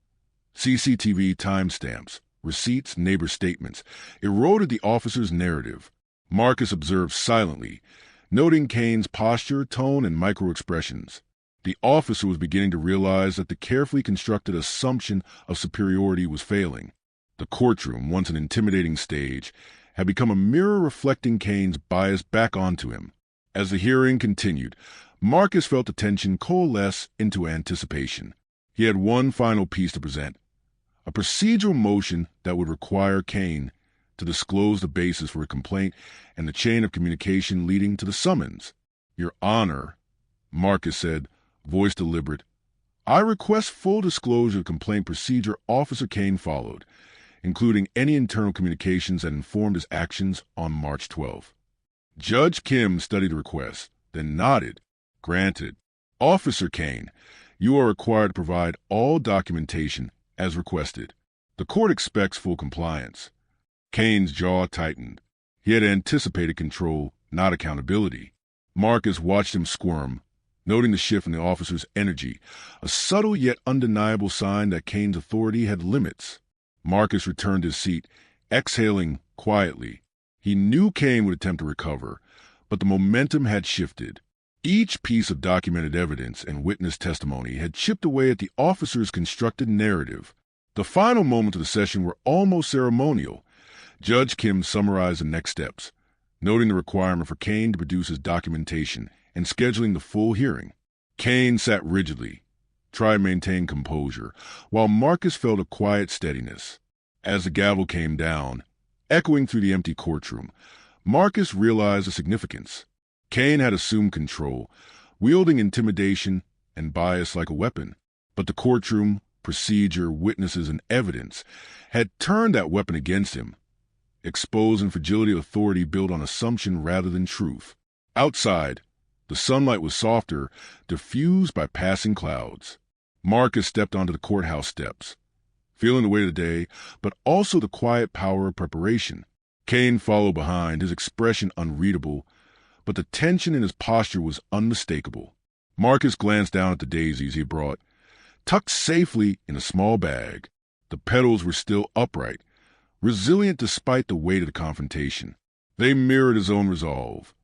Speaker 1: CCTV timestamps, receipts, neighbor statements, eroded the officer's narrative. Marcus observed silently, noting Kane's posture, tone, and micro-expressions. The officer was beginning to realize that the carefully constructed assumption of superiority was failing. The courtroom, once an intimidating stage, had become a mirror reflecting Kane's bias back onto him. As the hearing continued, Marcus felt the tension coalesce into anticipation. He had one final piece to present, a procedural motion that would require Kane to disclose the basis for a complaint and the chain of communication leading to the summons. "Your Honor," Marcus said, voice deliberate, "I request full disclosure of complaint procedure Officer Kane followed, including any internal communications that informed his actions on March 12th. Judge Kim studied the request, then nodded. "Granted. Officer Kane, you are required to provide all documentation as requested. The court expects full compliance." Kane's jaw tightened. He had anticipated control, not accountability. Marcus watched him squirm, noting the shift in the officer's energy, a subtle yet undeniable sign that Kane's authority had limits. Marcus returned to his seat, exhaling quietly. He knew Kane would attempt to recover, But the momentum had shifted. Each piece of documented evidence and witness testimony had chipped away at the officer's constructed narrative. The final moments of the session were almost ceremonial. Judge Kim summarized the next steps, noting the requirement for Kane to produce his documentation and scheduling the full hearing. Kane sat rigidly, trying to maintain composure, while Marcus felt a quiet steadiness. As the gavel came down, echoing through the empty courtroom, Marcus realized the significance. Kane had assumed control, wielding intimidation and bias like a weapon. But the courtroom, procedure, witnesses, and evidence had turned that weapon against him, exposing fragility of authority built on assumption rather than truth. Outside, the sunlight was softer, diffused by passing clouds. Marcus stepped onto the courthouse steps, feeling the weight of the day, but also the quiet power of preparation. Kane followed behind, his expression unreadable, but the tension in his posture was unmistakable. Marcus glanced down at the daisies he had brought, tucked safely in a small bag. The petals were still upright, resilient despite the weight of the confrontation. They mirrored his own resolve.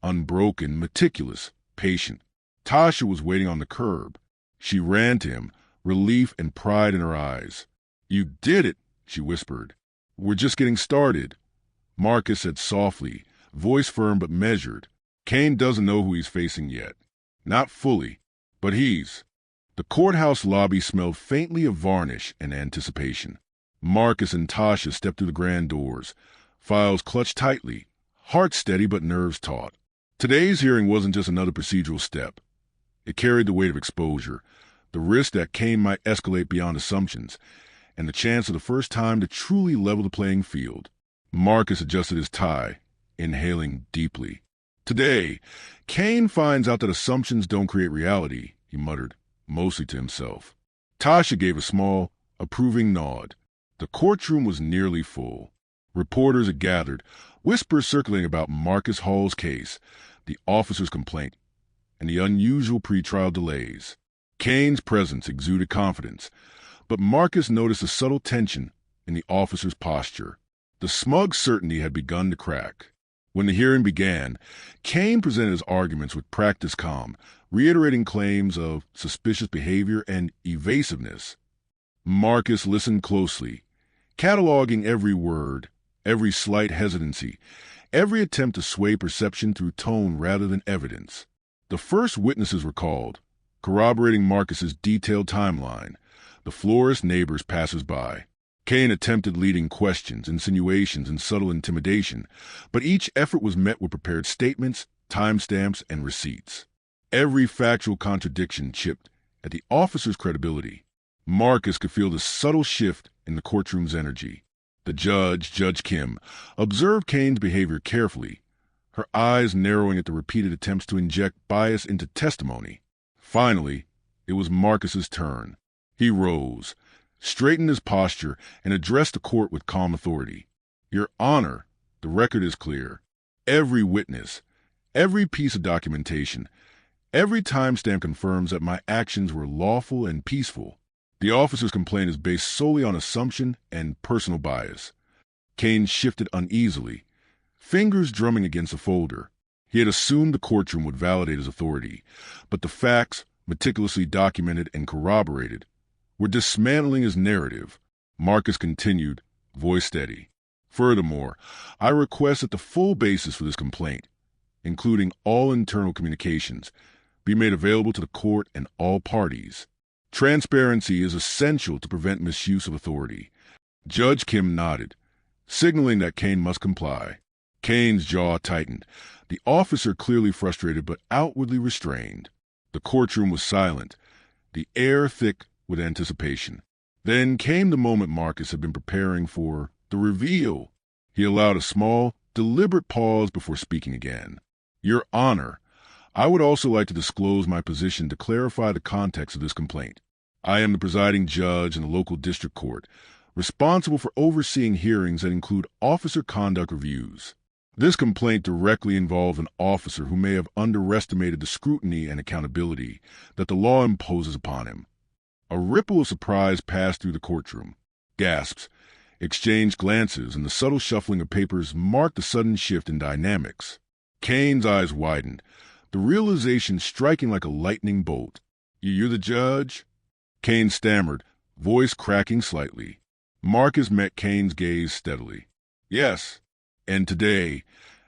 Speaker 1: Unbroken, meticulous, patient. Tasha was waiting on the curb. She ran to him, relief and pride in her eyes. "You did it," she whispered. "We're just getting started." Marcus said softly, voice firm but measured. "Kane doesn't know who he's facing yet. Not fully, but he's—" The courthouse lobby smelled faintly of varnish and anticipation. Marcus and Tasha stepped through the grand doors, files clutched tightly, hearts steady but nerves taut. Today's hearing wasn't just another procedural step. It carried the weight of exposure, the risk that Kane might escalate beyond assumptions, and the chance for the first time to truly level the playing field. Marcus adjusted his tie, inhaling deeply. "Today, Kane finds out that assumptions don't create reality," he muttered, mostly to himself. Tasha gave a small, approving nod. The courtroom was nearly full. Reporters had gathered, whispers circulating about Marcus Hall's case, the officer's complaint, and the unusual pretrial delays. Kane's presence exuded confidence, but Marcus noticed a subtle tension in the officer's posture. The smug certainty had begun to crack. When the hearing began, Kane presented his arguments with practiced calm, reiterating claims of suspicious behavior and evasiveness. Marcus listened closely, cataloging every word, every slight hesitancy, every attempt to sway perception through tone rather than evidence. The first witnesses were called, corroborating Marcus's detailed timeline, the florist, neighbors, passers-by. Kane attempted leading questions, insinuations, and subtle intimidation, but each effort was met with prepared statements, timestamps, and receipts. Every factual contradiction chipped at the officer's credibility. Marcus could feel the subtle shift in the courtroom's energy. The judge, Judge Kim, observed Kane's behavior carefully, her eyes narrowing at the repeated attempts to inject bias into testimony. Finally, it was Marcus's turn. He rose, straightened his posture, and addressed the court with calm authority. "Your Honor, the record is clear. Every witness, every piece of documentation, every timestamp confirms that my actions were lawful and peaceful. The officer's complaint is based solely on assumption and personal bias." Kane shifted uneasily, fingers drumming against a folder. He had assumed the courtroom would validate his authority, but the facts, meticulously documented and corroborated, were dismantling his narrative. Marcus continued, voice steady. "Furthermore, I request that the full basis for this complaint, including all internal communications, be made available to the court and all parties. Transparency is essential to prevent misuse of authority." Judge Kim nodded, signaling that Kane must comply. Kane's jaw tightened, the officer clearly frustrated but outwardly restrained. The courtroom was silent, the air thick with anticipation. Then came the moment Marcus had been preparing for, the reveal. He allowed a small, deliberate pause before speaking again. "Your Honor, I would also like to disclose my position to clarify the context of this complaint. I am the presiding judge in the local district court, responsible for overseeing hearings that include officer conduct reviews. This complaint directly involves an officer who may have underestimated the scrutiny and accountability that the law imposes upon him." A ripple of surprise passed through the courtroom. Gasps, exchanged glances, and the subtle shuffling of papers marked the sudden shift in dynamics. Kane's eyes widened, the realization striking like a lightning bolt. You're the judge? Kane stammered, voice cracking slightly. Marcus met Kane's gaze steadily. Yes, and today,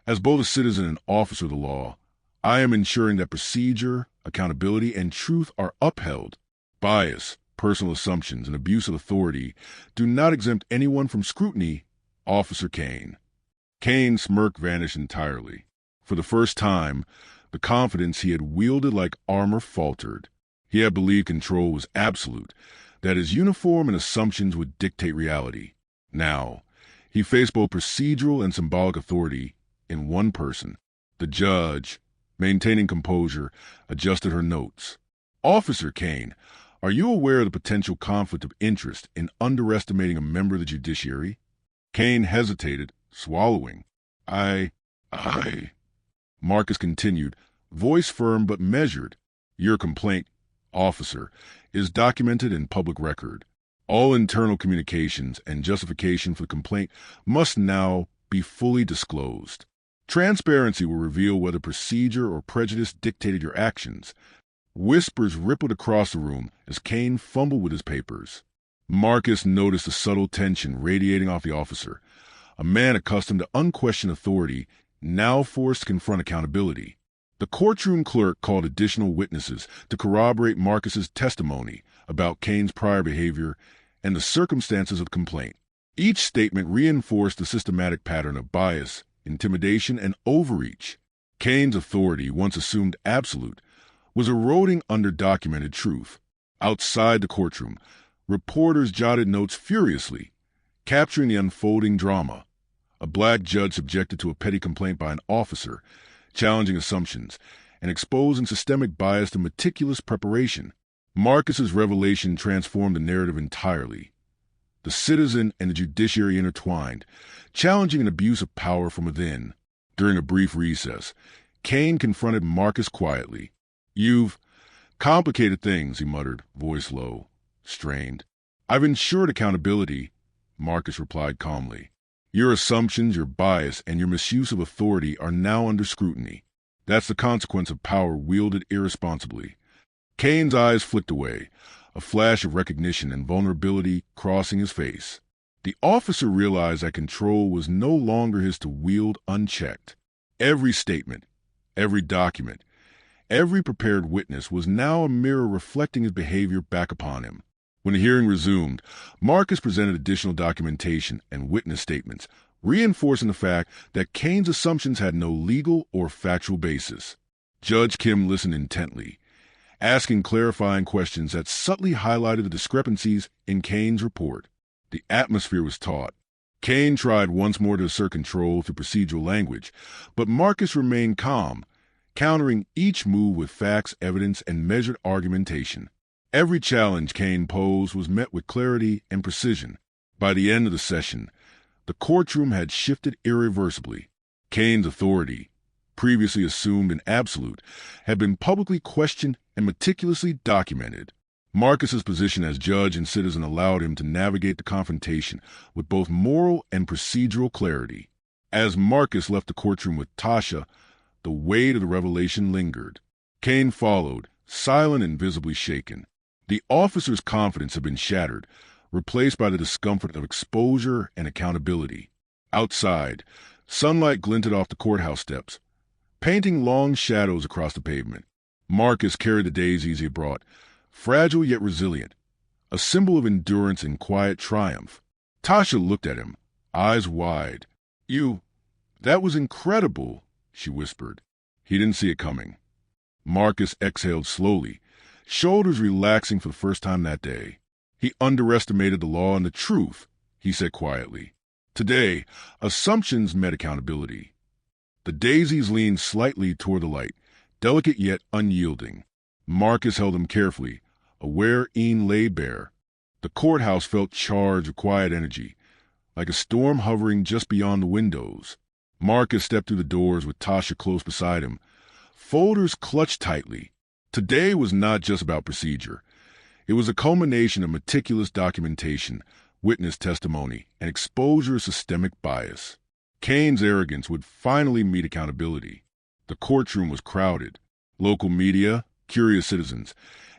Speaker 1: as both a citizen and officer of the law, I am ensuring that procedure, accountability, and truth are upheld. Bias, personal assumptions, and abuse of authority do not exempt anyone from scrutiny, Officer Kane. Kane's smirk vanished entirely. For the first time, the confidence he had wielded like armor faltered. He had believed control was absolute, that his uniform and assumptions would dictate reality. Now, he faced both procedural and symbolic authority in one person. The judge, maintaining composure, adjusted her notes. Officer Kane, are you aware of the potential conflict of interest in underestimating a member of the judiciary? Kane hesitated, swallowing. I... Marcus continued, voice firm but measured. Your complaint, officer, is documented in public record. All internal communications and justification for the complaint must now be fully disclosed. Transparency will reveal whether procedure or prejudice dictated your actions. Whispers rippled across the room as Kane fumbled with his papers. Marcus noticed the subtle tension radiating off the officer, a man accustomed to unquestioned authority, now forced to confront accountability. The courtroom clerk called additional witnesses to corroborate Marcus's testimony about Kane's prior behavior and the circumstances of the complaint. Each statement reinforced the systematic pattern of bias, intimidation, and overreach. Kane's authority, once assumed absolute, was eroding under documented truth. Outside the courtroom, reporters jotted notes furiously, capturing the unfolding drama. A black judge subjected to a petty complaint by an officer, challenging assumptions, and exposing systemic bias to meticulous preparation. Marcus's revelation transformed the narrative entirely. The citizen and the judiciary intertwined, challenging an abuse of power from within. During a brief recess, Kane confronted Marcus quietly. You've complicated things, he muttered, voice low, strained. I've ensured accountability, Marcus replied calmly. Your assumptions, your bias, and your misuse of authority are now under scrutiny. That's the consequence of power wielded irresponsibly. Kane's eyes flicked away, a flash of recognition and vulnerability crossing his face. The officer realized that control was no longer his to wield unchecked. Every statement, every document, every prepared witness was now a mirror reflecting his behavior back upon him. When the hearing resumed, Marcus presented additional documentation and witness statements, reinforcing the fact that Kane's assumptions had no legal or factual basis. Judge Kim listened intently, asking clarifying questions that subtly highlighted the discrepancies in Kane's report. The atmosphere was taut. Kane tried once more to assert control through procedural language, but Marcus remained calm, countering each move with facts, evidence, and measured argumentation. Every challenge Kane posed was met with clarity and precision. By the end of the session, the courtroom had shifted irreversibly. Kane's authority, previously assumed and absolute, had been publicly questioned and meticulously documented. Marcus's position as judge and citizen allowed him to navigate the confrontation with both moral and procedural clarity. As Marcus left the courtroom with Tasha, the weight of the revelation lingered. Kane followed, silent and visibly shaken. The officer's confidence had been shattered, replaced by the discomfort of exposure and accountability. Outside, sunlight glinted off the courthouse steps, painting long shadows across the pavement. Marcus carried the daisies he had brought, fragile yet resilient, a symbol of endurance and quiet triumph. Tasha looked at him, eyes wide. That was incredible, she whispered. He didn't see it coming. Marcus exhaled slowly, shoulders relaxing for the first time that day. He underestimated the law and the truth, he said quietly. Today, assumptions met accountability. The daisies leaned slightly toward the light, delicate yet unyielding. Marcus held them carefully, aware Ian lay bare. The courthouse felt charged with quiet energy, like a storm hovering just beyond the windows. Marcus stepped through the doors with Tasha close beside him, folders clutched tightly. Today was not just about procedure. It was a culmination of meticulous documentation, witness testimony, and exposure of systemic bias. Kane's arrogance would finally meet accountability. The courtroom was crowded. Local media, curious citizens,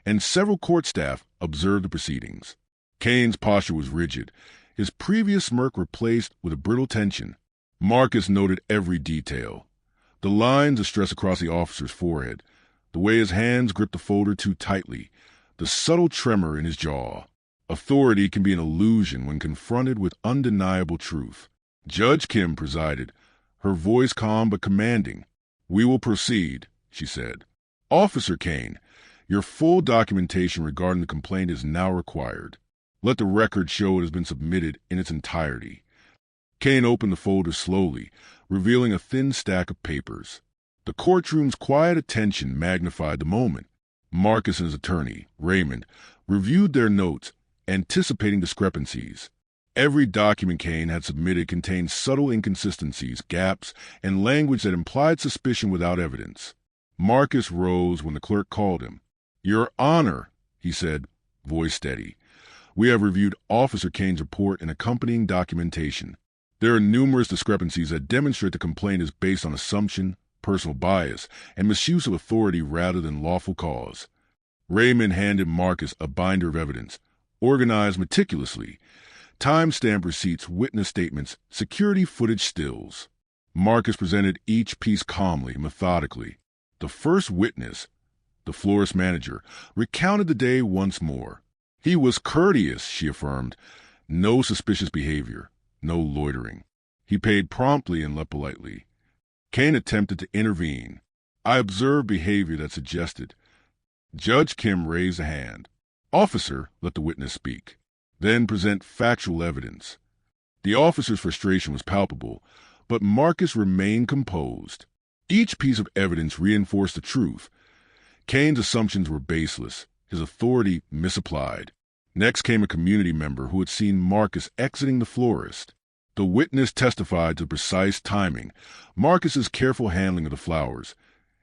Speaker 1: and several court staff observed the proceedings. Kane's posture was rigid, his previous smirk replaced with a brittle tension. Marcus noted every detail. The lines of stress across the officer's forehead, the way his hands gripped the folder too tightly, the subtle tremor in his jaw. Authority can be an illusion when confronted with undeniable truth. Judge Kim presided, her voice calm but commanding. "We will proceed," she said. "Officer Kane, your full documentation regarding the complaint is now required. Let the record show it has been submitted in its entirety." Kane opened the folder slowly, revealing a thin stack of papers. The courtroom's quiet attention magnified the moment. Marcus and his attorney, Raymond, reviewed their notes, anticipating discrepancies. Every document Kane had submitted contained subtle inconsistencies, gaps, and language that implied suspicion without evidence. Marcus rose when the clerk called him. "Your Honor," he said, voice steady, "we have reviewed Officer Kane's report and accompanying documentation. There are numerous discrepancies that demonstrate the complaint is based on assumption, personal bias, and misuse of authority rather than lawful cause." Raymond handed Marcus a binder of evidence, organized meticulously. Time-stamped receipts, witness statements, security footage stills. Marcus presented each piece calmly, methodically. The first witness, the florist manager, recounted the day once more. "He was courteous," she affirmed. "No suspicious behavior, no loitering. He paid promptly and left politely." Kane attempted to intervene. "I observed behavior that suggested." Judge Kim raised a hand. "Officer, let the witness speak. Then present factual evidence." The officer's frustration was palpable, but Marcus remained composed. Each piece of evidence reinforced the truth. Kane's assumptions were baseless, his authority misapplied. Next came a community member who had seen Marcus exiting the florist. The witness testified to precise timing, Marcus's careful handling of the flowers,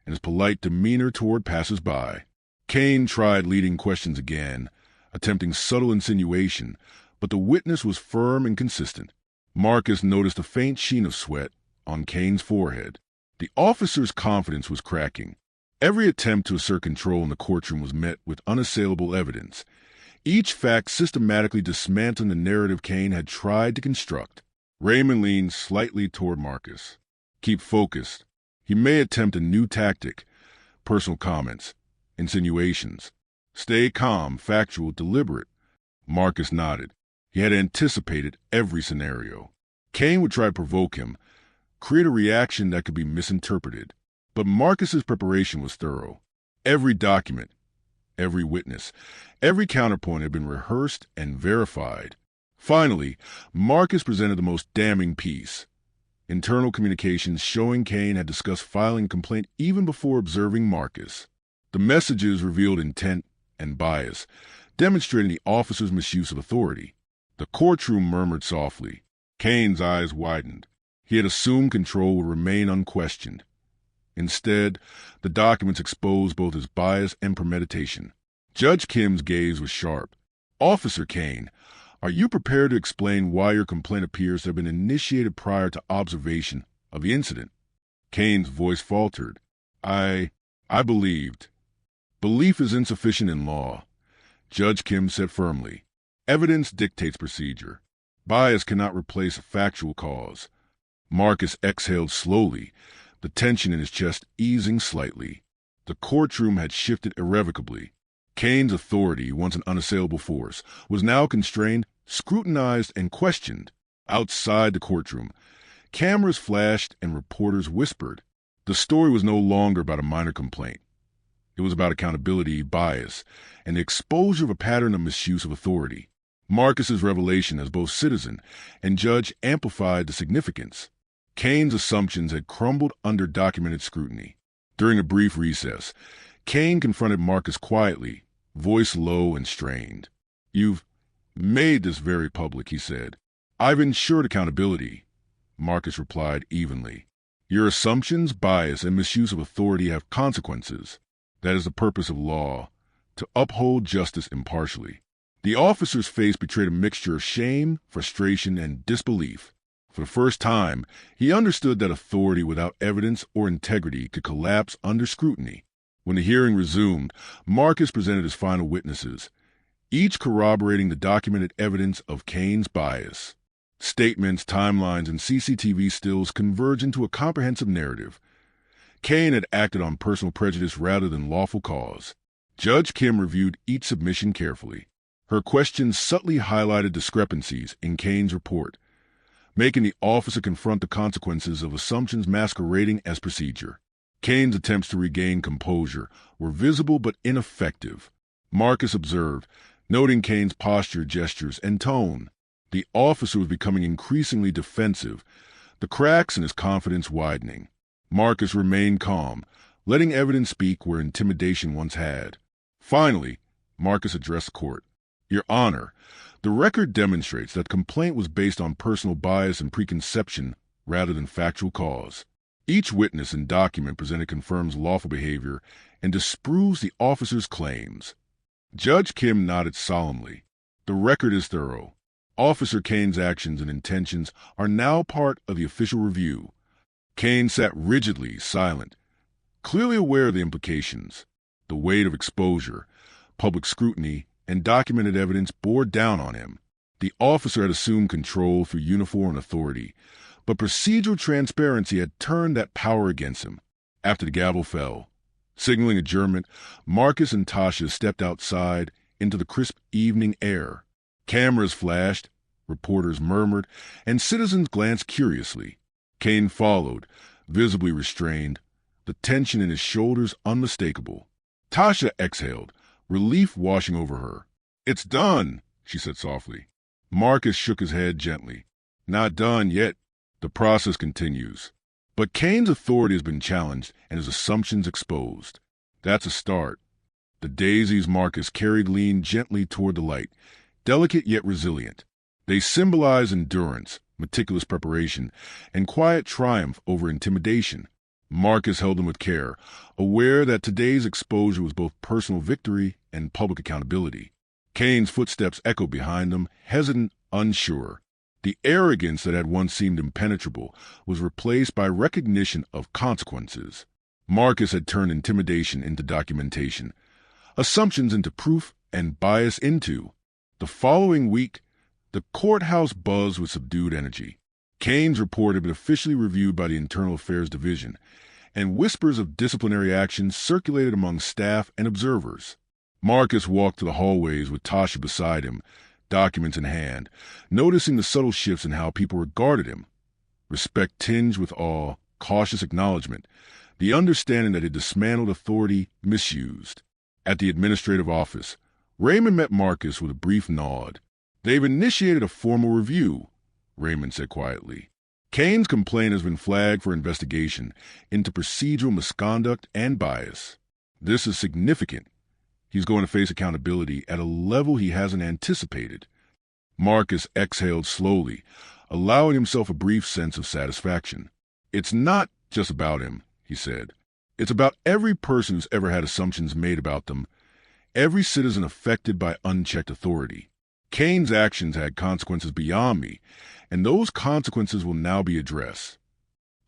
Speaker 1: and his polite demeanor toward passers-by. Kane tried leading questions again, attempting subtle insinuation, but the witness was firm and consistent. Marcus noticed a faint sheen of sweat on Kane's forehead. The officer's confidence was cracking. Every attempt to assert control in the courtroom was met with unassailable evidence, each fact systematically dismantling the narrative Kane had tried to construct. Raymond leaned slightly toward Marcus. "Keep focused. He may attempt a new tactic, personal comments, insinuations. Stay calm, factual, deliberate." Marcus nodded. He had anticipated every scenario. Kane would try to provoke him, create a reaction that could be misinterpreted. But Marcus's preparation was thorough. Every document, every witness, every counterpoint had been rehearsed and verified. Finally, Marcus presented the most damning piece. Internal communications showing Kane had discussed filing a complaint even before observing Marcus. The messages revealed intent and bias, demonstrating the officer's misuse of authority. The courtroom murmured softly. Kane's eyes widened. He had assumed control would remain unquestioned. Instead, the documents exposed both his bias and premeditation. Judge Kim's gaze was sharp. "Officer Kane, are you prepared to explain why your complaint appears to have been initiated prior to observation of the incident?" Kane's voice faltered. I believed." "Belief is insufficient in law," Judge Kim said firmly. "Evidence dictates procedure. Bias cannot replace a factual cause." Marcus exhaled slowly, the tension in his chest easing slightly. The courtroom had shifted irrevocably. Kane's authority, once an unassailable force, was now constrained, scrutinized, and questioned. Outside the courtroom, cameras flashed and reporters whispered. The story was no longer about a minor complaint. It was about accountability, bias, and the exposure of a pattern of misuse of authority. Marcus's revelation as both citizen and judge amplified the significance. Kane's assumptions had crumbled under documented scrutiny. During a brief recess, Kane confronted Marcus quietly, voice low and strained. "You've made this very public," he said. "I've ensured accountability," Marcus replied evenly. "Your assumptions, bias, and misuse of authority have consequences. That is the purpose of law, to uphold justice impartially." The officer's face betrayed a mixture of shame, frustration, and disbelief. For the first time, he understood that authority without evidence or integrity could collapse under scrutiny. When the hearing resumed, Marcus presented his final witnesses, each corroborating the documented evidence of Kane's bias. Statements, timelines, and CCTV stills converge into a comprehensive narrative. Kane had acted on personal prejudice rather than lawful cause. Judge Kim reviewed each submission carefully. Her questions subtly highlighted discrepancies in Kane's report, making the officer confront the consequences of assumptions masquerading as procedure. Kane's attempts to regain composure were visible but ineffective. Marcus observed, noting Kane's posture, gestures, and tone. The officer was becoming increasingly defensive, the cracks in his confidence widening. Marcus remained calm, letting evidence speak where intimidation once had. Finally, Marcus addressed the court. Your Honor, the record demonstrates that the complaint was based on personal bias and preconception rather than factual cause. Each witness and document presented confirms lawful behavior and disproves the officer's claims. Judge Kim nodded solemnly. The record is thorough. Officer Kane's actions and intentions are now part of the official review. Kane sat rigidly silent, clearly aware of the implications. The weight of exposure, public scrutiny, and documented evidence bore down on him. The officer had assumed control through uniform authority, but procedural transparency had turned that power against him. After the gavel fell, signaling adjournment, Marcus and Tasha stepped outside into the crisp evening air. Cameras flashed, reporters murmured, and citizens glanced curiously. Kane followed, visibly restrained, the tension in his shoulders unmistakable. Tasha exhaled, relief washing over her. It's done, she said softly. Marcus shook his head gently. Not done yet. The process continues. But Kane's authority has been challenged and his assumptions exposed. That's a start. The daisies Marcus carried leaned gently toward the light, delicate yet resilient. They symbolize endurance, meticulous preparation, and quiet triumph over intimidation. Marcus held them with care, aware that today's exposure was both personal victory and public accountability. Kane's footsteps echoed behind them, hesitant, unsure. The arrogance that had once seemed impenetrable was replaced by recognition of consequences. Marcus had turned intimidation into documentation, assumptions into proof, and bias into. The following week, the courthouse buzzed with subdued energy. Kane's report had been officially reviewed by the Internal Affairs Division, and whispers of disciplinary action circulated among staff and observers. Marcus walked to the hallways with Tasha beside him, documents in hand, noticing the subtle shifts in how people regarded him. Respect tinged with awe, cautious acknowledgement, the understanding that he dismantled authority misused. At the administrative office, Raymond met Marcus with a brief nod. They've initiated a formal review, Raymond said quietly. Kane's complaint has been flagged for investigation into procedural misconduct and bias. This is significant. He's going to face accountability at a level he hasn't anticipated. Marcus exhaled slowly, allowing himself a brief sense of satisfaction. It's not just about him, he said. It's about every person who's ever had assumptions made about them, every citizen affected by unchecked authority. Kane's actions had consequences beyond me, and those consequences will now be addressed.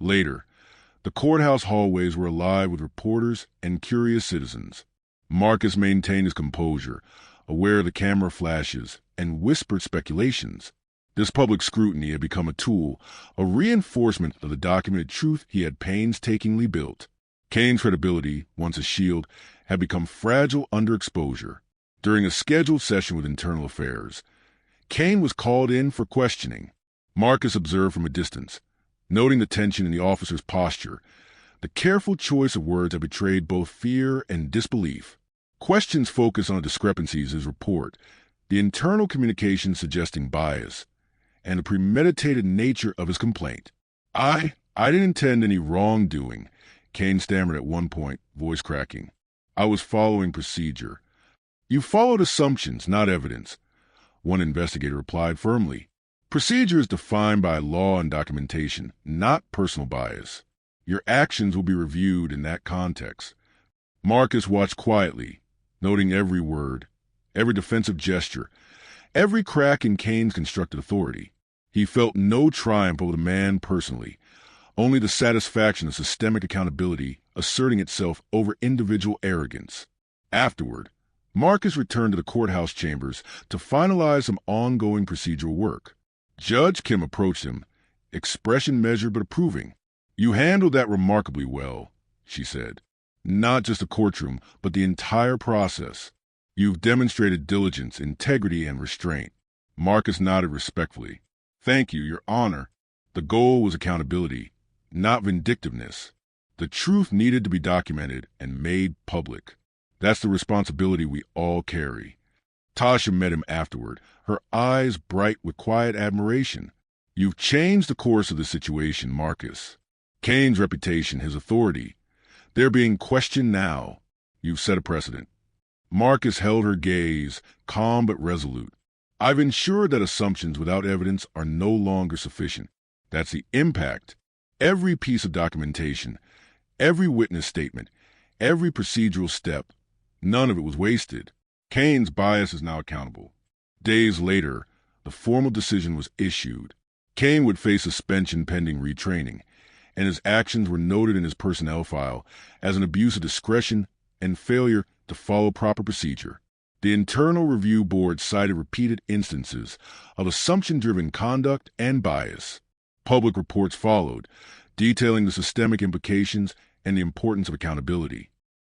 Speaker 1: Later, the courthouse hallways were alive with reporters and curious citizens. Marcus maintained his composure, aware of the camera flashes and whispered speculations. This public scrutiny had become a tool, a reinforcement of the documented truth he had painstakingly built. Kane's credibility, once a shield, had become fragile under exposure. During a scheduled session with Internal Affairs, Kane was called in for questioning. Marcus observed from a distance, noting the tension in the officer's posture. The careful choice of words had betrayed both fear and disbelief. Questions focused on discrepancies in his report, the internal communication suggesting bias, and the premeditated nature of his complaint. I didn't intend any wrongdoing, Kane stammered at one point, voice cracking. I was following procedure. You followed assumptions, not evidence, one investigator replied firmly. Procedure is defined by law and documentation, not personal bias. Your actions will be reviewed in that context. Marcus watched quietly, noting every word, every defensive gesture, every crack in Kane's constructed authority. He felt no triumph over the man personally, only the satisfaction of systemic accountability asserting itself over individual arrogance. Afterward, Marcus returned to the courthouse chambers to finalize some ongoing procedural work. Judge Kim approached him, expression measured but approving. "You handled that remarkably well," she said. "Not just the courtroom, but the entire process. You've demonstrated diligence, integrity, and restraint." Marcus nodded respectfully. "Thank you, Your Honor." The goal was accountability, not vindictiveness. The truth needed to be documented and made public. That's the responsibility we all carry. Tasha met him afterward, her eyes bright with quiet admiration. "You've changed the course of the situation, Marcus. Kane's reputation, his authority, they're being questioned now. You've set a precedent." Marcus held her gaze, calm but resolute. "I've ensured that assumptions without evidence are no longer sufficient. That's the impact. Every piece of documentation, every witness statement, every procedural step, none of it was wasted. Kane's bias is now accountable." Days later, the formal decision was issued. Kane would face suspension pending retraining, and his actions were noted in his personnel file as an abuse of discretion and failure to follow proper procedure. The Internal Review Board cited repeated instances of assumption-driven conduct and bias. Public reports followed, detailing the systemic implications and the importance of accountability.